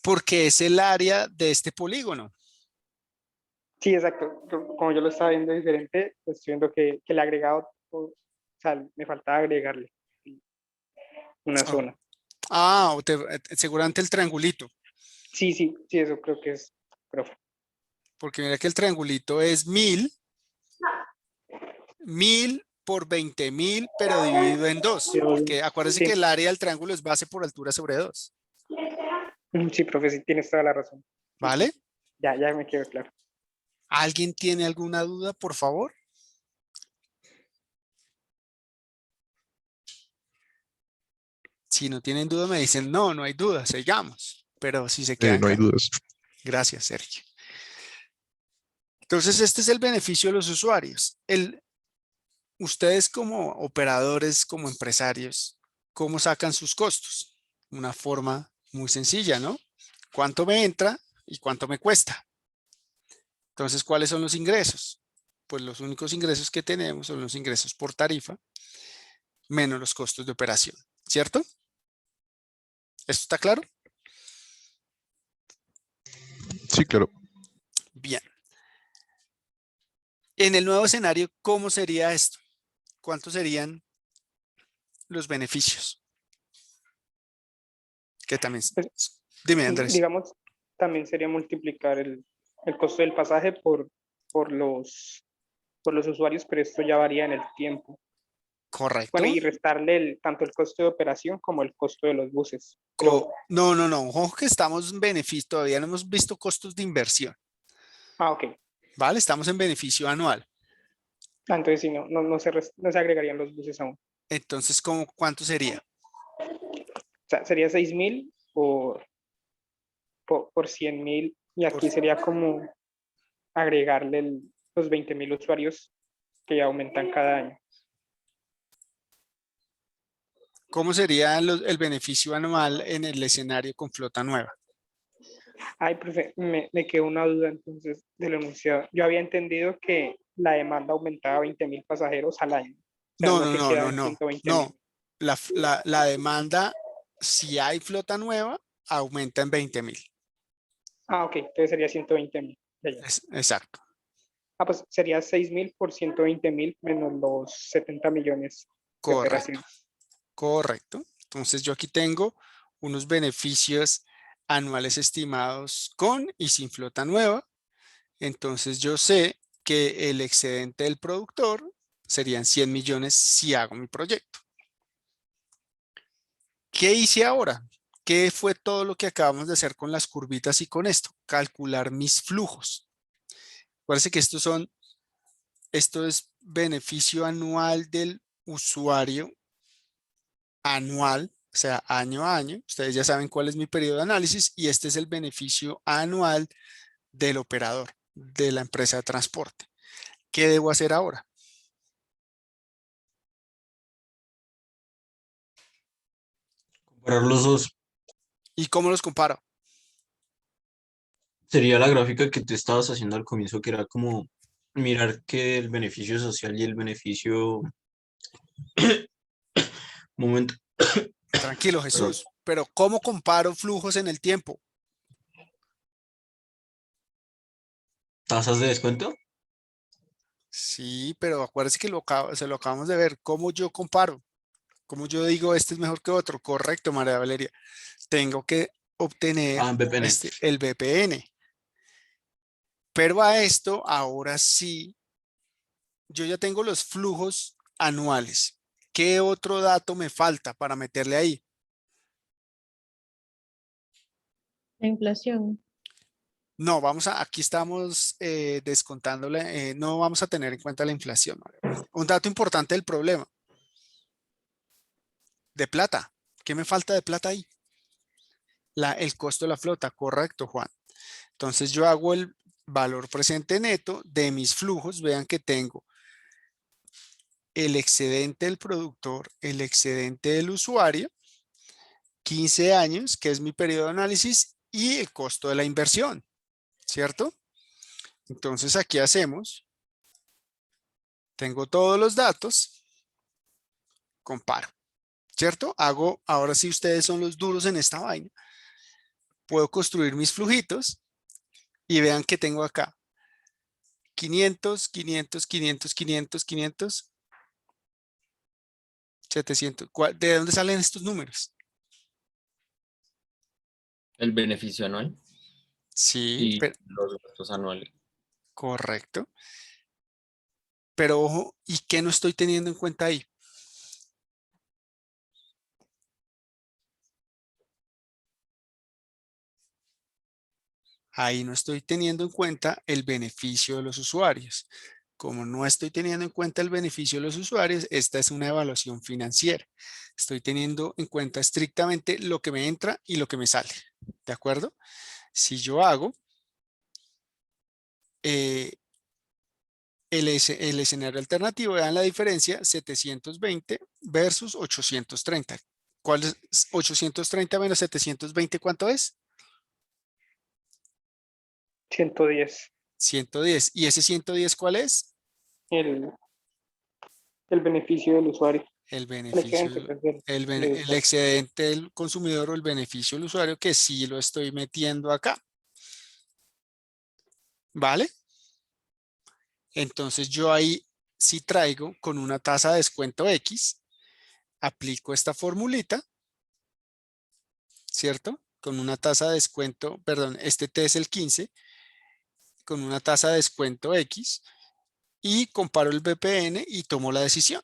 A: porque es el área de este polígono.
D: Sí, exacto. Como yo lo estaba viendo diferente, pues estoy viendo que el agregado, o sea, me faltaba agregarle una
A: Oh.
D: zona.
A: Ah, seguramente el triangulito,
D: Sí, sí, sí, eso creo que es, profe.
A: porque mira que el triangulito es 1000 por 20.000, pero dividido en 2, porque acuérdense que
D: Sí,
A: el área del triángulo es base por altura sobre 2,
D: sí, profe, sí, tienes toda la razón. Sí,
A: ¿vale?
D: sí, ya me quedó claro.
A: ¿Alguien tiene alguna duda, por favor? Si no tienen duda, me dicen, no, no hay duda, sigamos. Pero si se quedan,
F: No hay dudas.
A: gracias, Sergio. Entonces, este es el beneficio de los usuarios. Ustedes como operadores, como empresarios, ¿cómo sacan sus costos? Una forma muy sencilla, ¿no? ¿Cuánto me entra y cuánto me cuesta? Entonces, ¿cuáles son los ingresos? Pues los únicos ingresos que tenemos son los ingresos por tarifa menos los costos de operación, ¿cierto? ¿Esto está claro?
F: Sí, claro.
A: Bien. En el nuevo escenario, ¿cómo sería esto? ¿Cuántos serían los beneficios? Que también,
D: Pues,
A: dime, Andrés.
D: digamos, también sería multiplicar el costo del pasaje por los usuarios, pero esto ya varía en el tiempo. Bueno,
A: Correcto.
D: y restarle tanto el costo de operación como el costo de los buses. Pero,
A: No, no, no. Ojo que estamos en beneficio, todavía no hemos visto costos de inversión,
D: ok.
A: ¿vale? Estamos en beneficio anual.
D: Entonces sí, no se agregarían los buses aún.
A: Entonces, ¿cuánto sería?
D: O sea, sería 6.000 por 100.000 y
A: Por-
D: aquí sería como agregarle los 20.000 usuarios que aumentan cada año.
A: ¿Cómo sería el beneficio anual en el escenario con flota nueva?
D: Ay, profe, me quedó una duda entonces del enunciado. Yo había entendido que la demanda aumentaba a 20.000 pasajeros al año. O sea,
A: No,
D: no
A: no,
D: que
A: no,
D: quedaba
A: no,
D: en
A: no,
D: 120.000.
A: no. La demanda, si hay flota nueva, aumenta en 20.000.
D: Ok, entonces sería 120.000. Ya, ya.
A: Exacto.
D: Pues sería 6.000 por 120.000 menos los 70 millones de
A: Correcto.
D: operación.
A: Correcto. Entonces yo aquí tengo unos beneficios anuales estimados con y sin flota nueva. Entonces yo sé que el excedente del productor serían 100 millones si hago mi proyecto. ¿Qué hice ahora? ¿Qué fue todo lo que acabamos de hacer con las curvitas y con esto? Calcular mis flujos. Acuérdense que esto es beneficio anual del usuario anual, o sea, año a año. Ustedes ya saben cuál es mi periodo de análisis y este es el beneficio anual del operador, de la empresa de transporte. ¿Qué debo hacer ahora?
B: Comparar los dos.
A: ¿Y cómo los comparo?
B: Sería la gráfica que tú estabas haciendo al comienzo, que era como mirar que el beneficio social y el beneficio... Momento,
A: Tranquilo,
B: perdón.
A: Jesús, pero ¿cómo comparo flujos en el tiempo?
B: ¿Tasas de descuento?
A: Sí, pero acuérdense que se lo acabamos de ver. ¿Cómo yo comparo? ¿Cómo yo digo este es mejor que otro? Correcto, María Valeria. Tengo que obtener
B: Ah, en BPN.
A: el BPN. Pero a esto, ahora sí, yo ya tengo los flujos anuales. ¿Qué otro dato me falta para meterle ahí?
E: La inflación.
A: No, aquí estamos descontándole, no vamos a tener en cuenta la inflación. Un dato importante del problema, de plata. ¿Qué me falta de plata ahí? El costo de la flota, correcto, Juan. Entonces yo hago el valor presente neto de mis flujos. Vean que tengo el excedente del productor, el excedente del usuario, 15 años, que es mi periodo de análisis, y el costo de la inversión, ¿cierto? Entonces aquí hacemos, tengo todos los datos, comparo, ¿cierto? Ahora sí ustedes son los duros en esta vaina. Puedo construir mis flujitos y vean que tengo acá 500, 500, 500, 500, 500, 700. ¿De dónde salen estos números?
C: El beneficio anual
A: Sí,
C: y los gastos anuales.
A: correcto. Pero ojo, ¿y qué no estoy teniendo en cuenta ahí? Ahí no estoy teniendo en cuenta el beneficio de los usuarios. Como no estoy teniendo en cuenta el beneficio de los usuarios, esta es una evaluación financiera. Estoy teniendo en cuenta estrictamente lo que me entra y lo que me sale. ¿De acuerdo? Si yo hago el escenario alternativo, vean la diferencia, 720 versus 830. ¿Cuál es 830 menos 720? ¿Cuánto es?
D: 110.
A: 110. ¿Y ese 110 cuál es?
D: El, el beneficio del usuario.
A: El
D: El excedente,
A: beneficio,
D: pues, del
A: el
D: usuario.
A: excedente del consumidor o el beneficio del usuario, que sí lo estoy metiendo acá. ¿Vale? Entonces yo ahí sí traigo con una tasa de descuento X, aplico esta formulita, ¿cierto? Con una tasa de descuento, perdón, este T es el 15, con una tasa de descuento X y comparo el BPN y tomo la decisión.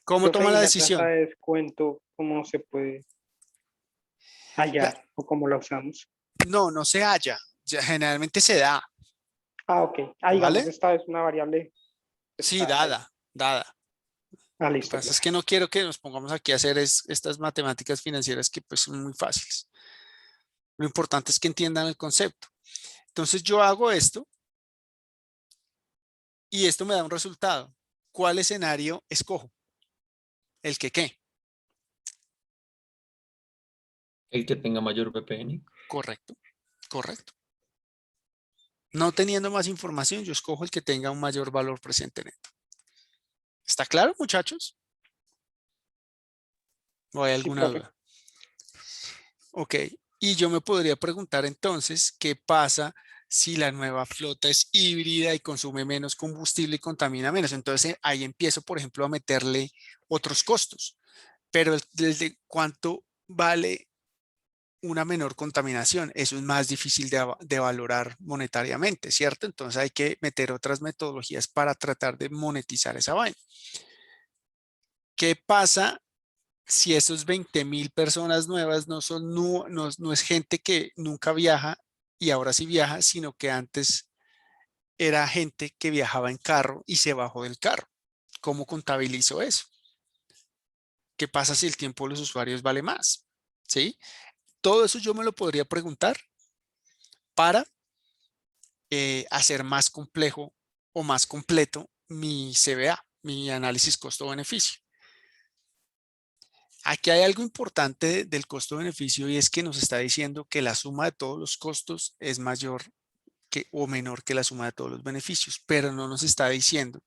A: ¿Cómo
D: Profe,
A: toma
D: ¿y
A: la
D: la tasa
A: decisión?
D: de descuento cómo se puede
A: La-
D: hallar o cómo la usamos?
A: no, no se halla, ya generalmente se da,
D: Ah, ok. Ah, digamos,
A: ¿vale?
D: esta es una variable que
A: Sí,
D: está ahí.
A: dada.
D: Ah,
A: Lo que
D: listo,
A: pasa es
D: profe.
A: que no quiero que nos pongamos aquí a hacer estas matemáticas financieras que pues son muy fáciles. Lo importante es que entiendan el concepto. Entonces yo hago esto y esto me da un resultado. ¿Cuál escenario escojo? ¿El que qué?
C: El que tenga mayor VPN.
A: Correcto, correcto. No teniendo más información, yo escojo el que tenga un mayor valor presente neto. ¿Está claro, muchachos? ¿O hay
D: Sí,
A: alguna
D: profe.
A: duda? Ok, y yo me podría preguntar entonces, ¿qué pasa si la nueva flota es híbrida y consume menos combustible y contamina menos? Entonces ahí empiezo, por ejemplo, a meterle otros costos, pero desde cuánto vale una menor contaminación, eso es más difícil de valorar monetariamente, ¿cierto? Entonces hay que meter otras metodologías para tratar de monetizar esa vaina. ¿Qué pasa si esos 20.000 personas nuevas no es gente que nunca viaja y ahora sí viaja, sino que antes era gente que viajaba en carro y se bajó del carro. ¿Cómo contabilizo eso? ¿Qué pasa si el tiempo de los usuarios vale más? ¿Sí? Todo eso yo me lo podría preguntar para hacer más complejo o más completo mi CBA, mi análisis costo-beneficio. Aquí hay algo importante del costo-beneficio y es que nos está diciendo que la suma de todos los costos es mayor que o menor que la suma de todos los beneficios, pero no nos está diciendo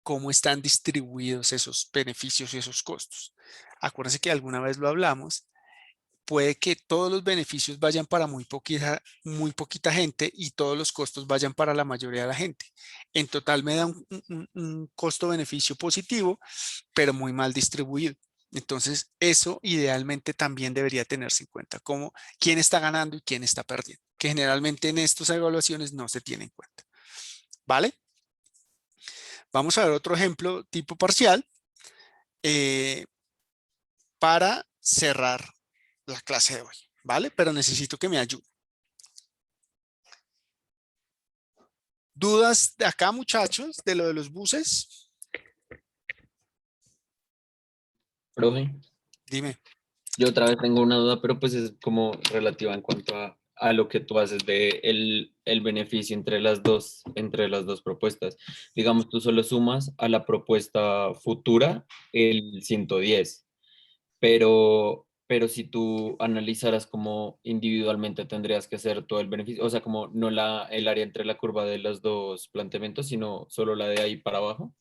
A: cómo están distribuidos esos beneficios y esos costos. Acuérdense que alguna vez lo hablamos, puede que todos los beneficios vayan para muy poquita gente y todos los costos vayan para la mayoría de la gente. En total me da un costo-beneficio positivo, pero muy mal distribuido. Entonces, eso idealmente también debería tenerse en cuenta, como quién está ganando y quién está perdiendo, que generalmente en estas evaluaciones no se tiene en cuenta. ¿Vale? Vamos a ver otro ejemplo tipo parcial para cerrar la clase de hoy, ¿vale? Pero necesito que me ayude. ¿Dudas de acá, muchachos, de lo de los buses?
C: Profe,
A: Dime.
C: yo otra vez tengo una duda, pero pues es como relativa en cuanto a lo que tú haces de el beneficio entre las dos propuestas. Digamos, tú solo sumas a la propuesta futura el 110, pero si tú analizaras como individualmente tendrías que hacer todo el beneficio, o sea, como no el área entre la curva de los dos planteamientos, sino solo la de ahí para abajo.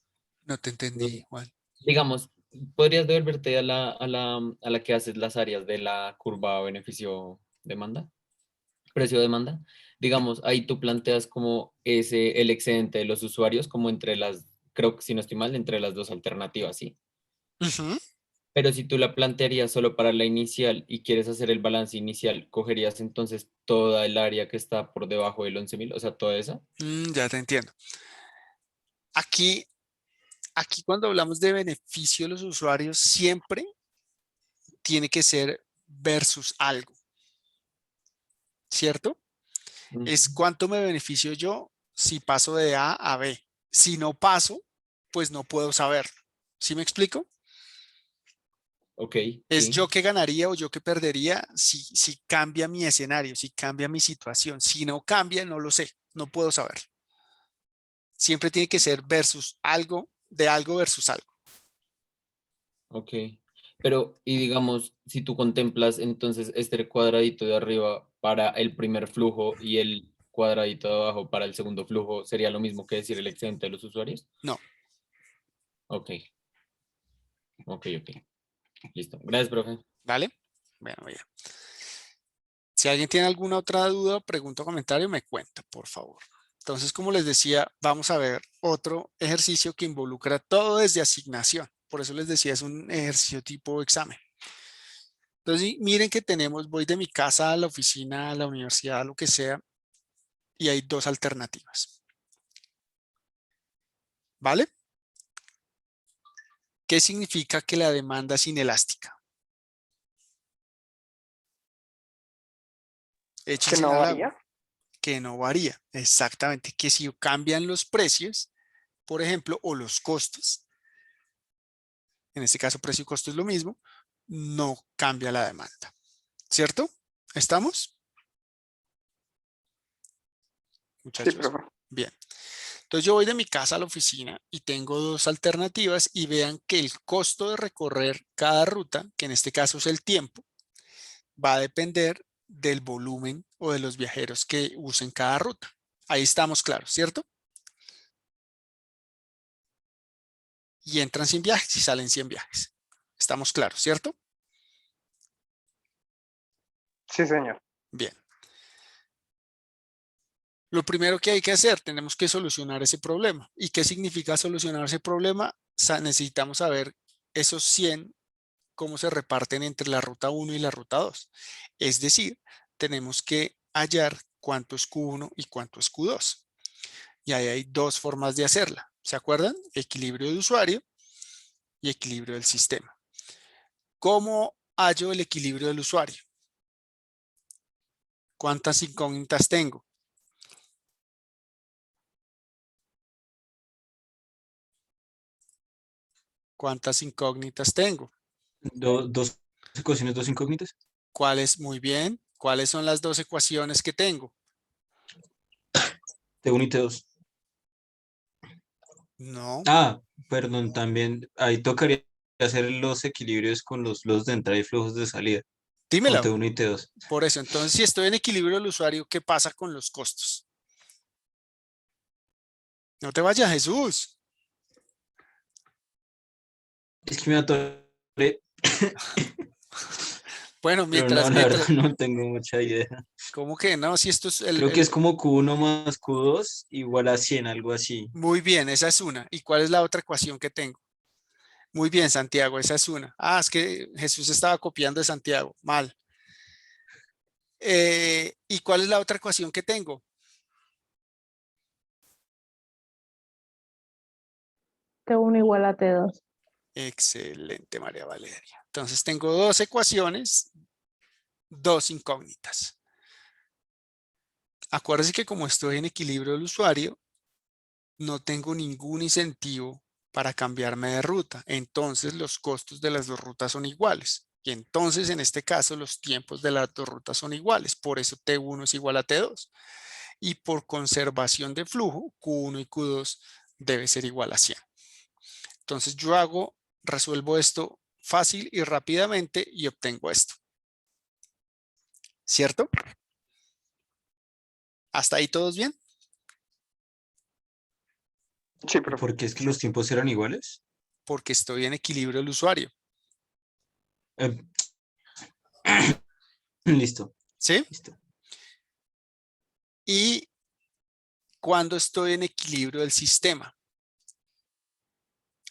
A: No te entendí, Juan.
C: Digamos, podrías devolverte a la que haces las áreas de la curva beneficio-demanda, precio-demanda. Digamos, ahí tú planteas como el excedente de los usuarios, como entre creo que si no estoy mal, entre las dos alternativas, ¿sí?
A: Ujú.
C: Pero si tú la plantearías solo para la inicial y quieres hacer el balance inicial, ¿cogerías entonces toda el área que está por debajo del 11.000? O sea, toda esa.
A: Ya te entiendo. Aquí cuando hablamos de beneficio de los usuarios, siempre tiene que ser versus algo, ¿cierto? Es
C: Ujú.
A: cuánto me beneficio yo si paso de A a B. Si no paso, pues no puedo saberlo. ¿Sí me explico?
C: Ok,
A: Es
C: sí.
A: yo que ganaría o yo que perdería si cambia mi escenario, si cambia mi situación. Si no cambia, no lo sé, no puedo saber. Siempre tiene que ser versus algo, de algo versus algo.
C: Ok, pero y digamos, si tú contemplas entonces este cuadradito de arriba para el primer flujo y el cuadradito de abajo para el segundo flujo, ¿sería lo mismo que decir el excedente de los usuarios?
A: No,
C: Ok, ok, listo. Gracias, profe.
A: ¿vale? Bueno, bien. Si alguien tiene alguna otra duda, pregunta o comentario, me cuenta, por favor. Entonces, como les decía, vamos a ver otro ejercicio que involucra todo desde asignación. Por eso les decía, es un ejercicio tipo examen. Entonces, miren que tenemos, voy de mi casa a la oficina, a la universidad, a lo que sea, y hay dos alternativas. ¿Vale? ¿Qué significa que la demanda es inelástica?
D: Que
A: Échense
D: no
A: al agua.
D: varía.
A: Que no varía. Exactamente. Que si cambian los precios, por ejemplo, o los costos, en este caso precio y costo es lo mismo, no cambia la demanda. ¿Cierto? ¿Estamos?
D: Sí,
A: Muchachos.
D: profe.
A: Bien. Entonces yo voy de mi casa a la oficina y tengo dos alternativas y vean que el costo de recorrer cada ruta, que en este caso es el tiempo, va a depender del volumen o de los viajeros que usen cada ruta. Ahí estamos claros, ¿cierto? Y entran 100 viajes y salen 100 viajes. Estamos claros, ¿cierto?
D: Sí, señor.
A: Bien. Lo primero que hay que hacer, tenemos que solucionar ese problema. ¿Y qué significa solucionar ese problema? Necesitamos saber esos 100, cómo se reparten entre la ruta 1 y la ruta 2. Es decir, tenemos que hallar cuánto es Q1 y cuánto es Q2. Y ahí hay dos formas de hacerla. ¿Se acuerdan? Equilibrio de usuario y equilibrio del sistema. ¿Cómo hallo el equilibrio del usuario? ¿Cuántas incógnitas tengo? ¿Cuántas incógnitas tengo?
B: Dos ecuaciones, dos incógnitas.
A: ¿Cuáles? Muy bien. ¿Cuáles son las dos ecuaciones que tengo?
B: T1 y T2.
A: No,
B: Ah, perdón, también ahí tocaría hacer los equilibrios con los flujos de entrada y flujos de salida, con
A: dímelo.
B: T1 y T2.
A: Por eso, entonces, si estoy en equilibrio del usuario, ¿qué pasa con los costos? No te vayas, Jesús.
B: Es que me atoré,
A: Bueno,
B: pero no,
A: mientras,
B: la verdad
A: mientras,
B: no tengo mucha idea.
A: ¿cómo que no? Si esto es
B: Creo que es como Q1 más Q2 igual a 100, algo así.
A: muy bien, esa es una. ¿Y cuál es la otra ecuación que tengo? Muy bien, Santiago, esa es una. Ah, es que Jesús estaba copiando de Santiago. Mal. ¿Y cuál es la otra ecuación que tengo?
E: T1 igual a T2.
A: Excelente, María Valeria. Entonces tengo dos ecuaciones, dos incógnitas. Acuérdense que como estoy en equilibrio del usuario, no tengo ningún incentivo para cambiarme de ruta. Entonces los costos de las dos rutas son iguales. Y entonces en este caso los tiempos de las dos rutas son iguales. Por eso T1 es igual a T2. Y por conservación de flujo, Q1 y Q2 debe ser igual a 100. Entonces resuelvo esto fácil y rápidamente y obtengo esto. ¿Cierto? ¿Hasta ahí todos bien?
D: Sí,
B: ¿Y
D: profe.
B: por qué es que los tiempos eran iguales?
A: Porque estoy en equilibrio del usuario.
B: Eh, listo,
A: ¿Sí?
B: listo.
A: Y cuando estoy en equilibrio del sistema.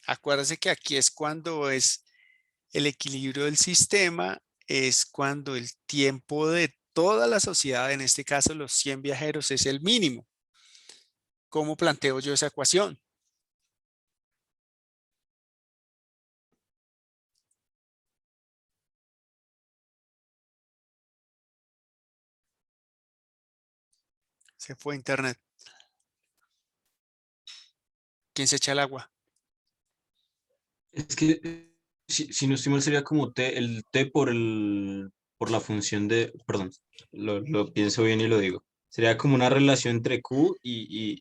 A: Acuérdense que aquí es cuando es el equilibrio del sistema, es cuando el tiempo de toda la sociedad, en este caso los 100 viajeros, es el mínimo. ¿Cómo planteo yo esa ecuación? Se fue a internet. ¿Quién se echa el agua?
B: Es que si no estoy mal sería como T, el T por la función de, perdón, lo pienso bien y lo digo. Sería como una relación entre Q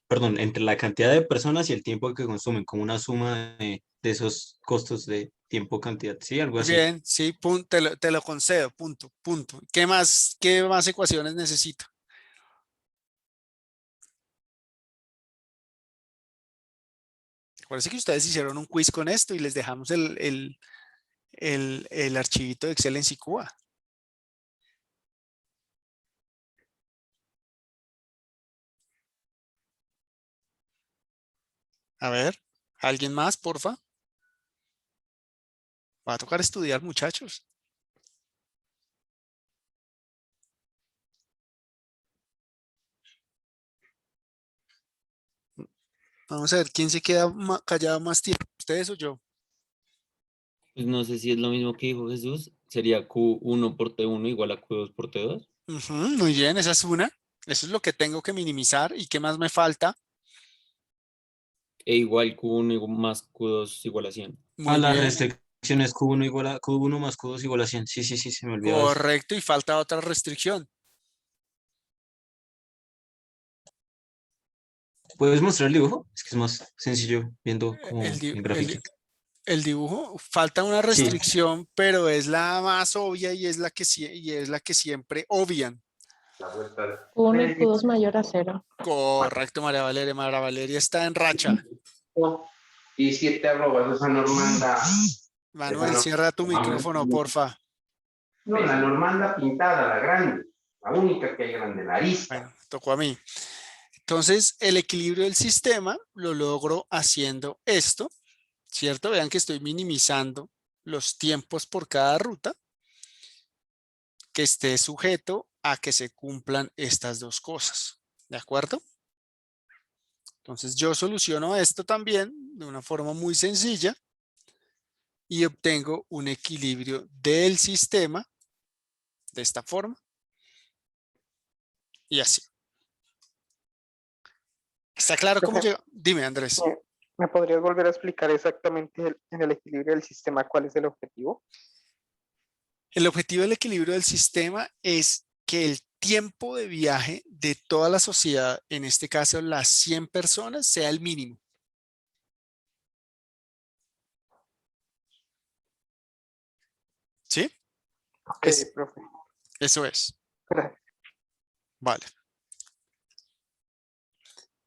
B: perdón, entre la cantidad de personas y el tiempo que consumen, como una suma de esos costos de tiempo, cantidad, sí, algo
A: Muy
B: así.
A: bien, sí, te lo concedo, punto, punto. Qué más ecuaciones necesito? Parece que ustedes hicieron un quiz con esto y les dejamos el archivito de Excel en Sicúa. A ver, ¿alguien más, porfa? Va a tocar estudiar, muchachos. Vamos a ver quién se queda callado más tiempo, ustedes o yo.
C: Pues no sé si es lo mismo que dijo Jesús, sería Q1 por T1 igual a Q2 por T2.
A: Ujú, muy bien, esa es una. Eso es lo que tengo que minimizar. ¿Y qué más me falta?
C: E igual Q1 más Q2 igual a 100.
B: A
A: Muy
B: las
A: bien,
B: restricciones Q1 igual a Q1 más Q2 igual a 100. Sí, sí, sí, se me olvidaba eso.
A: correcto. Y falta otra restricción.
B: ¿Puedes mostrar el dibujo? Es que es más sencillo viendo
A: El,
B: como
A: di-
B: el
A: el di-
B: grafiquito.
A: el dibujo, falta una
B: Sí,
A: restricción, pero es la más obvia y es la que, y es la que siempre obvian.
E: Q1 y Q2 mayor a 0.
A: Correcto, María Valeria. María Valeria está en racha.
G: Y 7 arrobas, esa normanda.
A: Manuel, cierra tu micrófono, porfa.
G: No, la normanda pintada, la grande, la única que hay grande, la arista.
A: Bueno, tocó a mí. Entonces, el equilibrio del sistema lo logro haciendo esto, ¿cierto? Vean que estoy minimizando los tiempos por cada ruta que esté sujeto a que se cumplan estas dos cosas. ¿De acuerdo? Entonces, yo soluciono esto también de una forma muy sencilla. y obtengo un equilibrio del sistema de esta forma y así. ¿Está claro cómo
D: Profe,
A: llega? Dime, Andrés.
D: ¿Me podrías volver a explicar exactamente en el equilibrio del sistema cuál es el objetivo?
A: El objetivo del equilibrio del sistema es que el tiempo de viaje de toda la sociedad, en este caso las 100 personas, sea el mínimo. ¿Sí?
D: Ok,
A: Es,
D: profe.
A: eso es.
D: Gracias.
A: Vale.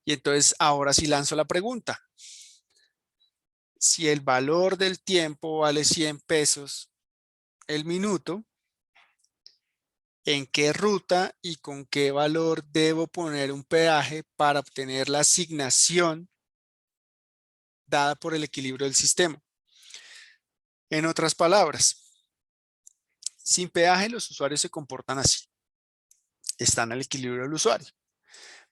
A: Y entonces ahora sí lanzo la pregunta. Si el valor del tiempo vale 100 pesos el minuto, ¿en qué ruta y con qué valor debo poner un peaje para obtener la asignación dada por el equilibrio del sistema? En otras palabras, sin peaje los usuarios se comportan así. Están al equilibrio del usuario.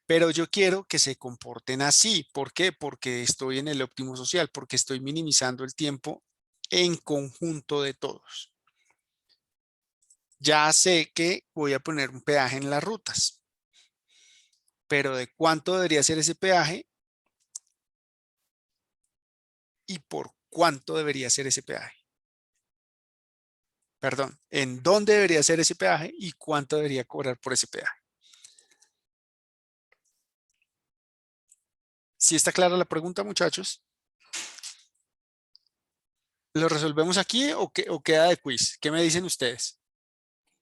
A: Pero yo quiero que se comporten así. ¿Por qué? Porque estoy en el óptimo social, porque estoy minimizando el tiempo en conjunto de todos. Ya sé que voy a poner un peaje en las rutas, pero ¿de cuánto debería ser ese peaje? ¿Y por cuánto debería ser ese peaje? Perdón, ¿en dónde debería ser ese peaje y cuánto debería cobrar por ese peaje? ¿Sí está clara la pregunta, muchachos? ¿Lo resolvemos aquí o queda de quiz? ¿Qué me dicen ustedes?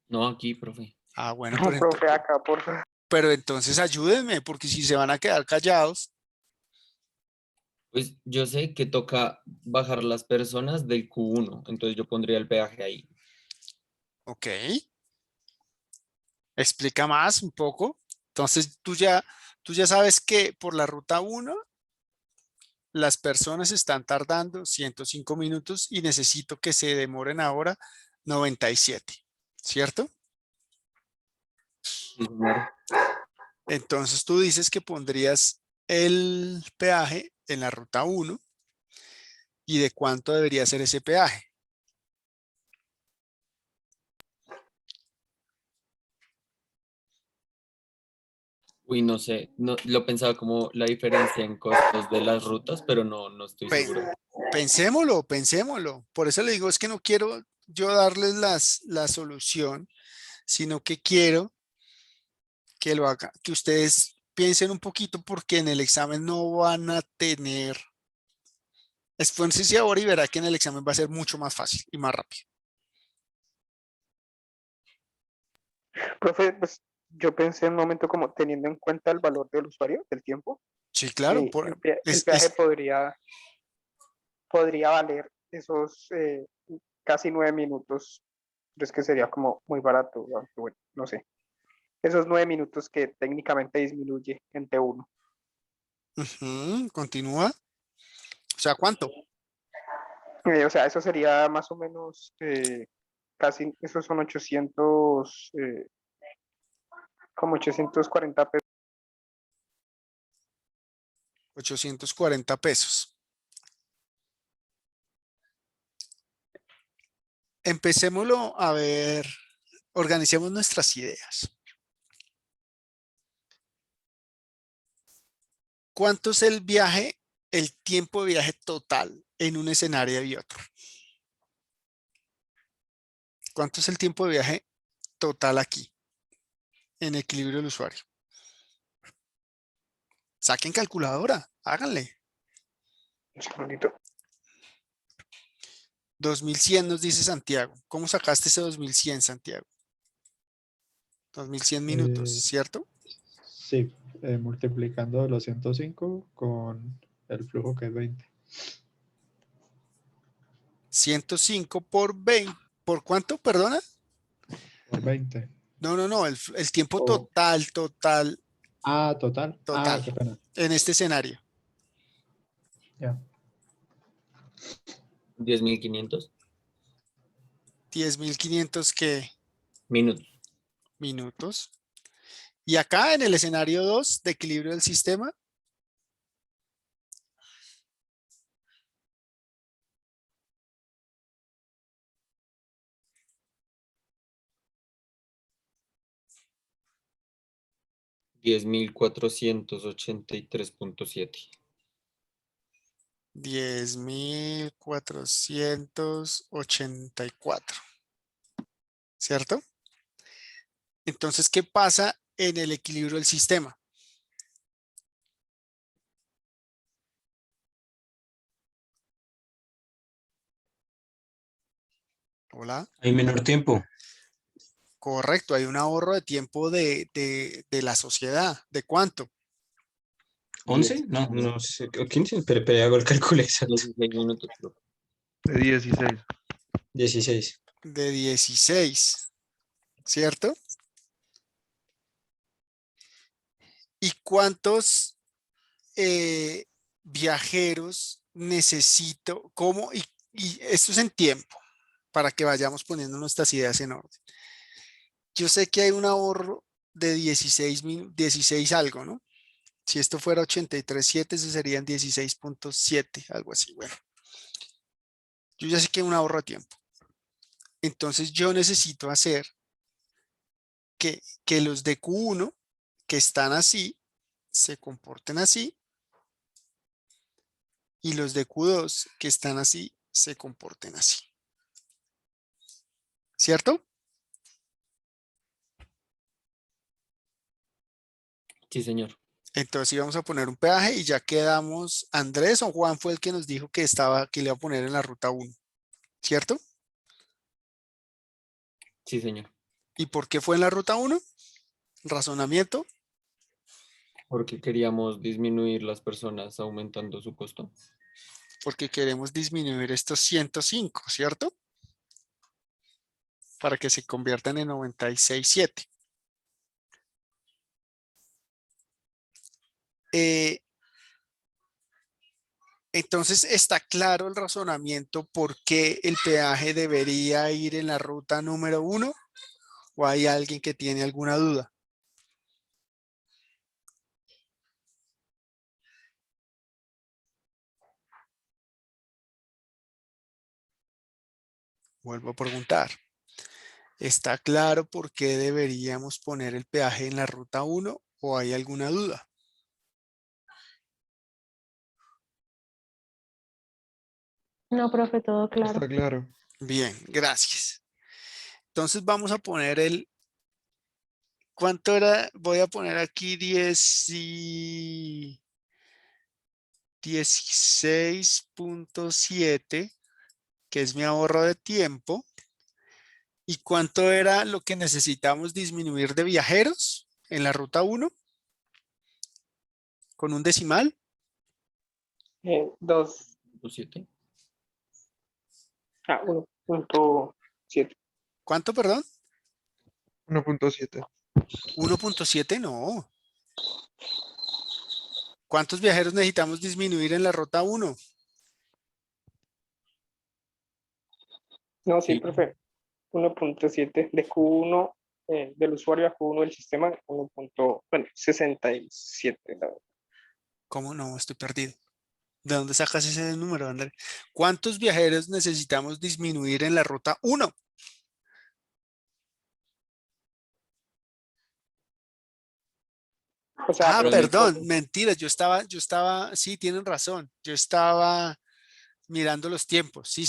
C: No, aquí, profe.
A: Ah, bueno,
D: No, profe, acá, por favor.
A: pero entonces ayúdenme, porque si se van a quedar callados,
C: Pues yo sé que toca bajar las personas del Q1, entonces yo pondría el peaje ahí.
A: ok. Explica más un poco. Entonces tú ya sabes que por la ruta 1 las personas están tardando 105 minutos y necesito que se demoren ahora 97, ¿cierto?
C: Sí, señor.
A: Entonces tú dices que pondrías el peaje en la ruta 1 y de cuánto debería ser ese peaje.
C: Uy, no sé, no, lo pensaba como la diferencia en costos de las rutas, pero no estoy
A: Pe-
C: seguro.
A: Pensémoslo, pensémoslo. Por eso le digo, es que no quiero yo darles la solución, sino que quiero que lo haga, que ustedes piensen un poquito porque en el examen no van a tener, esfuércense ahora y verá que en el examen va a ser mucho más fácil y más rápido.
D: Profe, pues yo pensé en un momento como teniendo en cuenta el valor del usuario, del tiempo,
A: Sí, claro,
D: el peaje podría valer esos casi 9 minutos, pero es que sería como muy barato, aunque bueno, no sé. Esos 9 minutos que técnicamente disminuye en T1.
A: ujú, continúa. O sea, ¿cuánto?
D: O sea, eso sería más o menos casi, esos son 800, como 840 pesos.
A: 840 pesos. Empecémoslo a ver, organicemos nuestras ideas. ¿Cuánto es el viaje, el tiempo de viaje total en un escenario y otro? ¿Cuánto es el tiempo de viaje total aquí en equilibrio del usuario? Saquen calculadora, háganle.
D: Un segundito.
A: 2100 nos dice Santiago. ¿Cómo sacaste ese 2100, Santiago? 2100 minutos, ¿cierto?
H: Sí, multiplicando los 105 con el flujo que es 20.
A: 105 por 20. ¿Por cuánto? Perdona.
H: Por 20.
A: No. El tiempo
H: Oh.
A: total.
H: Total. Qué pena.
A: En este escenario.
H: Ya.
C: 10.500
A: 10.500 ¿qué?
C: minutos.
A: Minutos. Y acá en el escenario 2 de equilibrio del sistema,
C: 10.483.7.
A: 10.484, ¿cierto? Entonces, ¿qué pasa en el equilibrio del sistema? Hola.
B: Hay menor tiempo.
A: Correcto, hay un ahorro de tiempo de la sociedad. ¿De cuánto?
B: 11 no, no sé, o 15, pero hago el cálculo exacto.
C: 16 minutos, creo.
F: De 16.
B: 16.
A: De 16, ¿cierto? ¿Y cuántos viajeros necesito? ¿Cómo? Y esto es en tiempo, para que vayamos poniendo nuestras ideas en orden. Yo sé que hay un ahorro de 16 algo, ¿no? Si esto fuera 83.7, eso serían 16.7, algo así. Bueno, yo ya sé que hay un ahorro de tiempo. Entonces yo necesito hacer que los de Q1 que están así se comporten así y los de Q2 que están así se comporten así. ¿Cierto?
C: Sí, señor.
A: Entonces íbamos a poner un peaje y ya quedamos. Andrés o Juan fue el que nos dijo que le iba a poner en la ruta 1, ¿cierto?
C: Sí, señor.
A: ¿Y por qué fue en la ruta 1? Razonamiento.
C: Porque queríamos disminuir las personas aumentando su costo.
A: Porque queremos disminuir estos 105, ¿cierto? Para que se conviertan en 96.7. Entonces está claro el razonamiento por qué el peaje debería ir en la ruta número 1, o hay alguien que tiene alguna duda. Vuelvo a preguntar. ¿Está claro por qué deberíamos poner el peaje en la ruta 1 o hay alguna duda?
E: No, profe, todo claro.
F: Está claro.
A: Bien, gracias. Entonces vamos a poner ¿cuánto era? Voy a poner aquí 16.7, que es mi ahorro de tiempo. ¿Y cuánto era lo que necesitamos disminuir de viajeros en la ruta 1? ¿Con un decimal?
D: 2,
C: 7.
D: 1.7.
A: ¿Cuánto, perdón?
F: 1.7.
A: 1.7, no. ¿Cuántos viajeros necesitamos disminuir en la ruta 1?
D: No, sí,
C: Sí.
D: profe. 1.7 de Q1 del usuario a Q1 del sistema, 1.67.
A: ¿Cómo no? Estoy perdido. ¿De dónde sacas ese número, André? ¿Cuántos viajeros necesitamos disminuir en la ruta 1?
D: O sea, pero sí,
A: Perdón, mentiras. Sí, tienen razón. Yo estaba mirando los tiempos. Sí,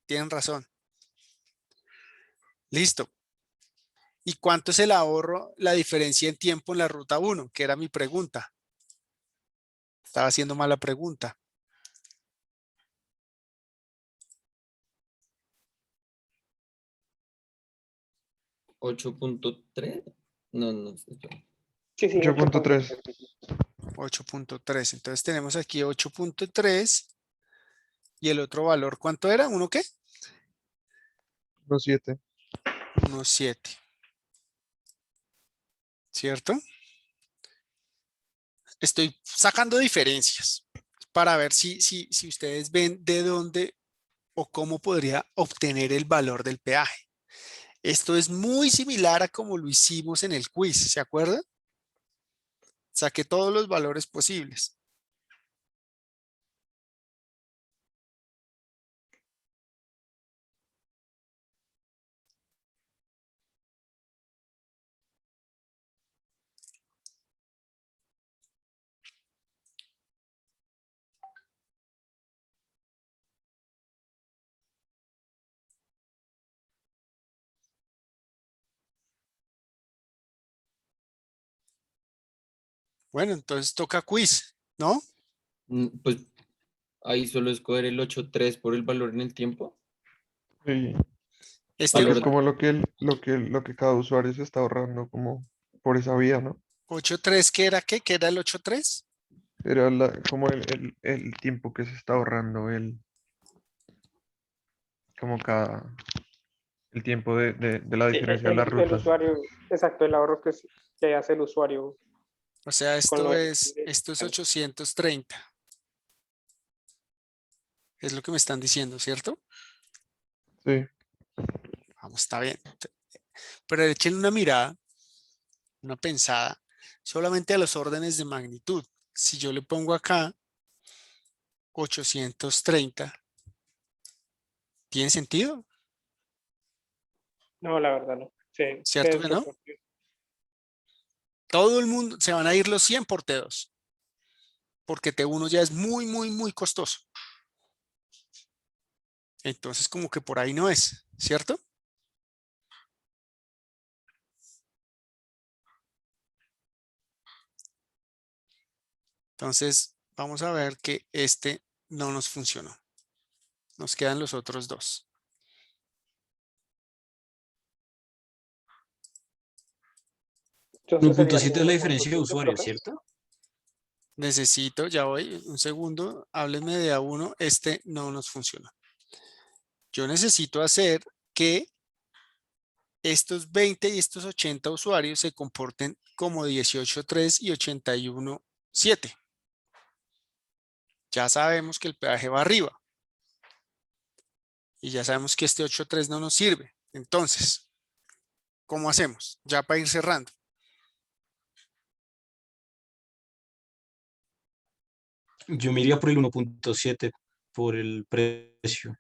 A: tienen razón. Listo. ¿Y cuánto es el ahorro, la diferencia en tiempo en la ruta 1? Que era mi pregunta. Estaba haciendo mala pregunta.
C: 8.3. No, no.
D: sí,
F: 8.3.
A: 8.3. Entonces tenemos aquí 8.3 y el otro valor, ¿cuánto era? ¿Uno qué?
F: 1.7.
A: 1.7. ¿Cierto? Estoy sacando diferencias para ver si ustedes ven de dónde o cómo podría obtener el valor del peaje. Esto es muy similar a como lo hicimos en el quiz, ¿se acuerdan? Saqué todos los valores posibles. Bueno, entonces toca quiz, ¿no?
C: Pues ahí solo escoger el 8.3 por el valor en el tiempo.
F: Sí,
A: Este
F: porque es
C: Valor,
F: como lo que cada usuario se está ahorrando como por esa vía, ¿no?
A: 8.3, ¿qué era qué? ¿Qué era el 8.3?
F: Era como el tiempo que se está ahorrando, como el tiempo de la
D: Sí,
F: diferencia de las
D: el
F: rutas.
D: usuario, exacto, el ahorro que hace el usuario
A: O sea,
D: con lo
A: esto es 830. Es lo que me están diciendo, ¿cierto?
F: Sí,
A: Vamos, está bien. Pero échenle una mirada, una pensada, solamente a los órdenes de magnitud. Si yo le pongo acá 830, ¿tiene sentido?
D: No, la verdad no. Se
A: ¿Cierto que no?
D: desproporciona.
A: Todo el mundo, se van a ir los 100 por T2, porque T1 ya es muy, muy, muy costoso. Entonces, como que por ahí no es, ¿cierto? Entonces, vamos a ver que este no nos funcionó. Nos quedan los otros dos.
D: Entonces sería
B: 1.7 es la diferencia de
D: 5.7,
B: usuarios,
D: profe.
B: ¿cierto?
A: Necesito, ya voy, un segundo, háblenme de A1, este no nos funciona. Yo necesito hacer que estos 20 y estos 80 usuarios se comporten como 18.3 y 81.7. Ya sabemos que el peaje va arriba. Y ya sabemos que este 8.3 no nos sirve. Entonces, ¿cómo hacemos? Ya para ir cerrando.
B: Yo me iría por el 1.7 por el precio.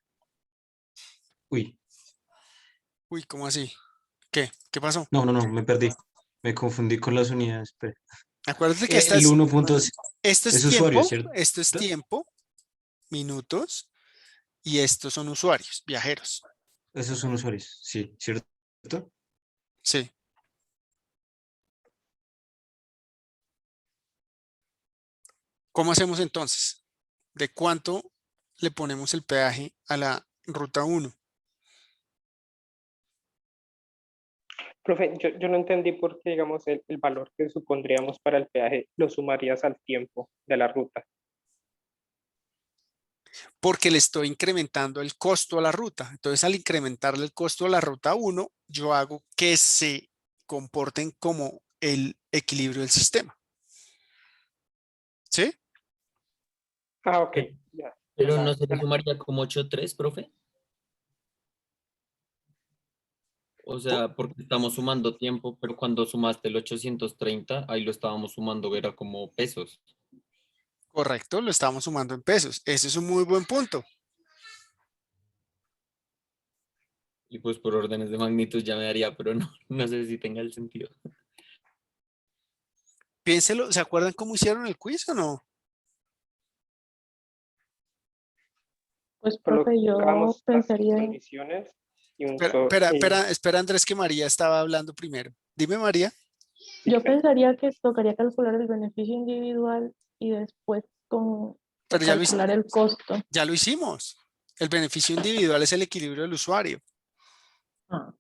B: Uy,
A: Uy, ¿cómo así? ¿Qué? ¿Qué pasó?
B: no, me perdí. Me confundí con las unidades. Espere.
A: Acuérdate que
B: El 1.7
A: esto es
B: es usuario,
A: tiempo,
B: ¿cierto?
A: esto es tiempo, minutos, y estos son usuarios, viajeros.
B: Esos son usuarios, sí, ¿cierto?
A: Sí. ¿Cómo hacemos entonces? ¿De cuánto le ponemos el peaje a la ruta 1?
D: Profe, yo no entendí por qué, digamos, el valor que supondríamos para el peaje lo sumarías al tiempo de la ruta.
A: Porque le estoy incrementando el costo a la ruta. Entonces, al incrementarle el costo a la ruta 1, yo hago que se comporten como el equilibrio del sistema. ¿Sí?
D: Ah, ok,
C: pero
D: ya.
C: pero no se le sumaría como 8.3, profe. O
A: Po-
C: sea, porque estamos sumando tiempo, pero cuando sumaste el 830, ahí lo estábamos sumando, era como pesos.
A: Correcto, lo estamos sumando en pesos. Ese es un muy buen punto.
C: Y pues por órdenes de magnitud ya me daría, pero no, no sé si tenga el sentido.
A: Piénselo, ¿se acuerdan cómo hicieron el quiz o no?
E: Pues, profe, yo
D: Colocamos las
E: pensaría,
D: condiciones y
A: Espera, Andrés, que María estaba hablando primero. Dime, María.
E: yo pensaría que tocaría calcular el beneficio individual y después con
A: Pero
E: calcular el costo.
A: ya lo hicimos. El beneficio individual es el equilibrio del usuario.
E: Ah.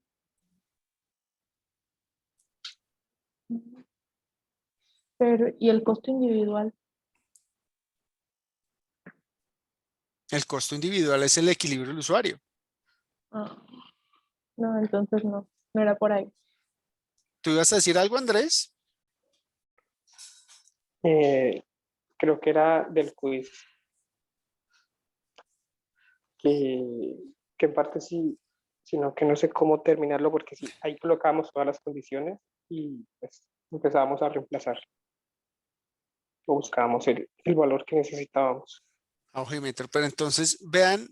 E: Pero, ¿y el costo individual?
A: El costo individual es el equilibrio del usuario.
E: Ah, no, entonces no era por ahí.
A: ¿Tú ibas a decir algo, Andrés?
D: creo que era del quiz, que, que en parte sí, sino que no sé cómo terminarlo porque sí, ahí colocamos todas las condiciones y pues empezábamos a reemplazar o buscábamos el valor que necesitábamos.
A: Metro. Pero entonces, vean,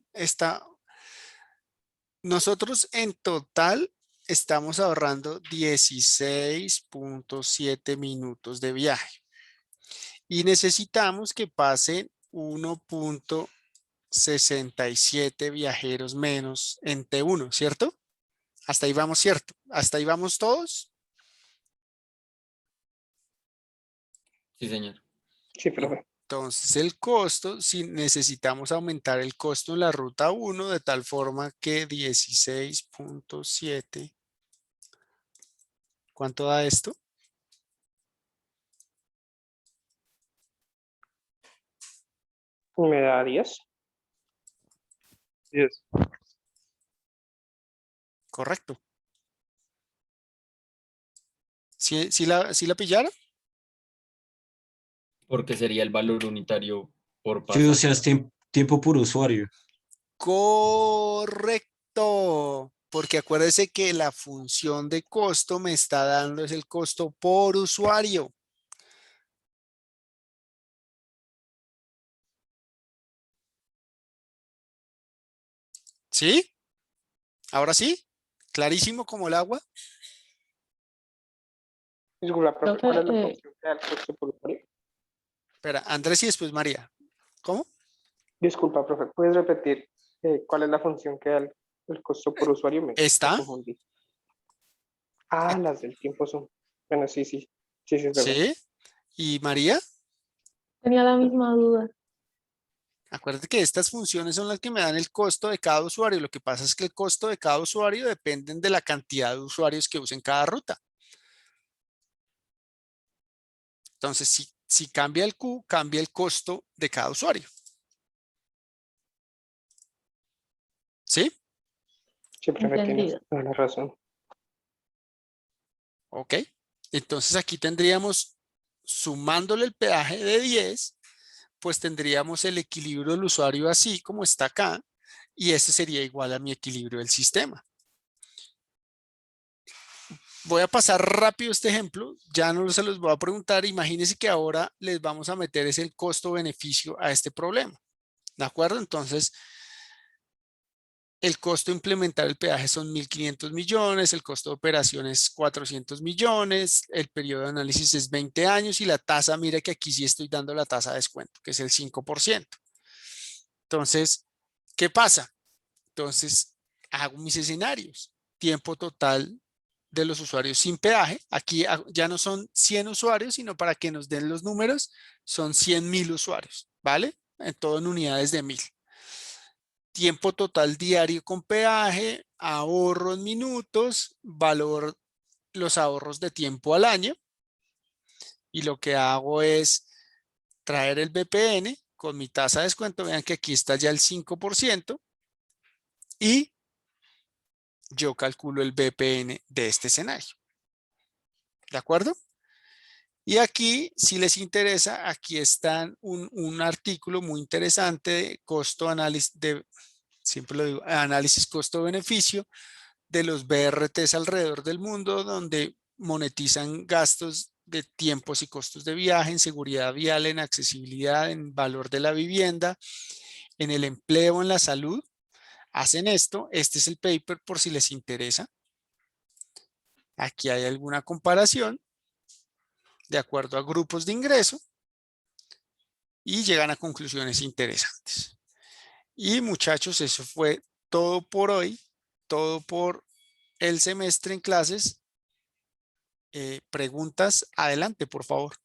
A: nosotros en total estamos ahorrando 16.7 minutos de viaje y necesitamos que pasen 1.67 viajeros menos en T1, ¿cierto? Hasta ahí vamos, ¿cierto? Hasta ahí vamos todos.
C: Sí, señor.
D: Sí, profe.
A: Entonces el costo, si necesitamos aumentar el costo en la ruta 1 de tal forma que 16.7, ¿cuánto da esto?
D: Me da 10.
F: 10.
A: Correcto. ¿Sí la pillaron?
C: Porque sería el valor unitario por
B: Sí, o sea,
C: pasaje.
B: es tiempo por usuario.
A: Correcto. Porque acuérdese que la función de costo me está dando es el costo por usuario. ¿Sí? ¿Ahora sí? ¿Clarísimo como el agua?
D: Disculpa, profe, ¿cuál es la
E: Profe,
D: función que da el costo por usuario?
A: Espera, Andrés y después María. ¿Cómo?
D: Disculpa, profe, ¿puedes repetir cuál es la función que da el costo por usuario? Me
A: ¿Está?
D: confundí. Ah, las del tiempo son. Bueno, sí, sí. Sí, sí, es verdad.
A: ¿Sí? ¿Y María?
E: tenía la misma duda.
A: Acuérdate que estas funciones son las que me dan el costo de cada usuario. Lo que pasa es que el costo de cada usuario dependen de la cantidad de usuarios que usen cada ruta. Entonces, si cambia el Q, cambia el costo de cada usuario. ¿Sí?
D: Sí, profe, tienes
E: Entendido.
D: toda la razón.
A: Ok. Entonces aquí tendríamos, sumándole el peaje de 10, pues tendríamos el equilibrio del usuario así como está acá, y ese sería igual a mi equilibrio del sistema. Voy a pasar rápido este ejemplo, ya no se los voy a preguntar. Imagínense que ahora les vamos a meter es el costo-beneficio a este problema. ¿De acuerdo? Entonces, el costo de implementar el peaje son 1.500 millones, el costo de operación es 400 millones, el periodo de análisis es 20 años y la tasa, mira que aquí sí estoy dando la tasa de descuento, que es el 5%. Entonces, ¿qué pasa? Entonces, hago mis escenarios. Tiempo total de los usuarios sin peaje. Aquí ya no son 100 usuarios, sino para que nos den los números, son 100.000 usuarios, ¿vale? En todo en unidades de 1.000. Tiempo total diario con peaje, ahorro en minutos, valor, los ahorros de tiempo al año. Y lo que hago es traer el BPN con mi tasa de descuento. Vean que aquí está ya el 5%. Y yo calculo el BPN de este escenario. ¿De acuerdo? Y aquí, si les interesa, aquí está un artículo muy interesante de costo análisis, siempre lo digo, análisis costo-beneficio de los BRTs alrededor del mundo, donde monetizan gastos de tiempos y costos de viaje, en seguridad vial, en accesibilidad, en valor de la vivienda, en el empleo, en la salud. Hacen esto. Este es el paper por si les interesa. Aquí hay alguna comparación de acuerdo a grupos de ingreso y llegan a conclusiones interesantes. Y muchachos, eso fue todo por hoy, todo por el semestre en clases. Preguntas, adelante, por favor.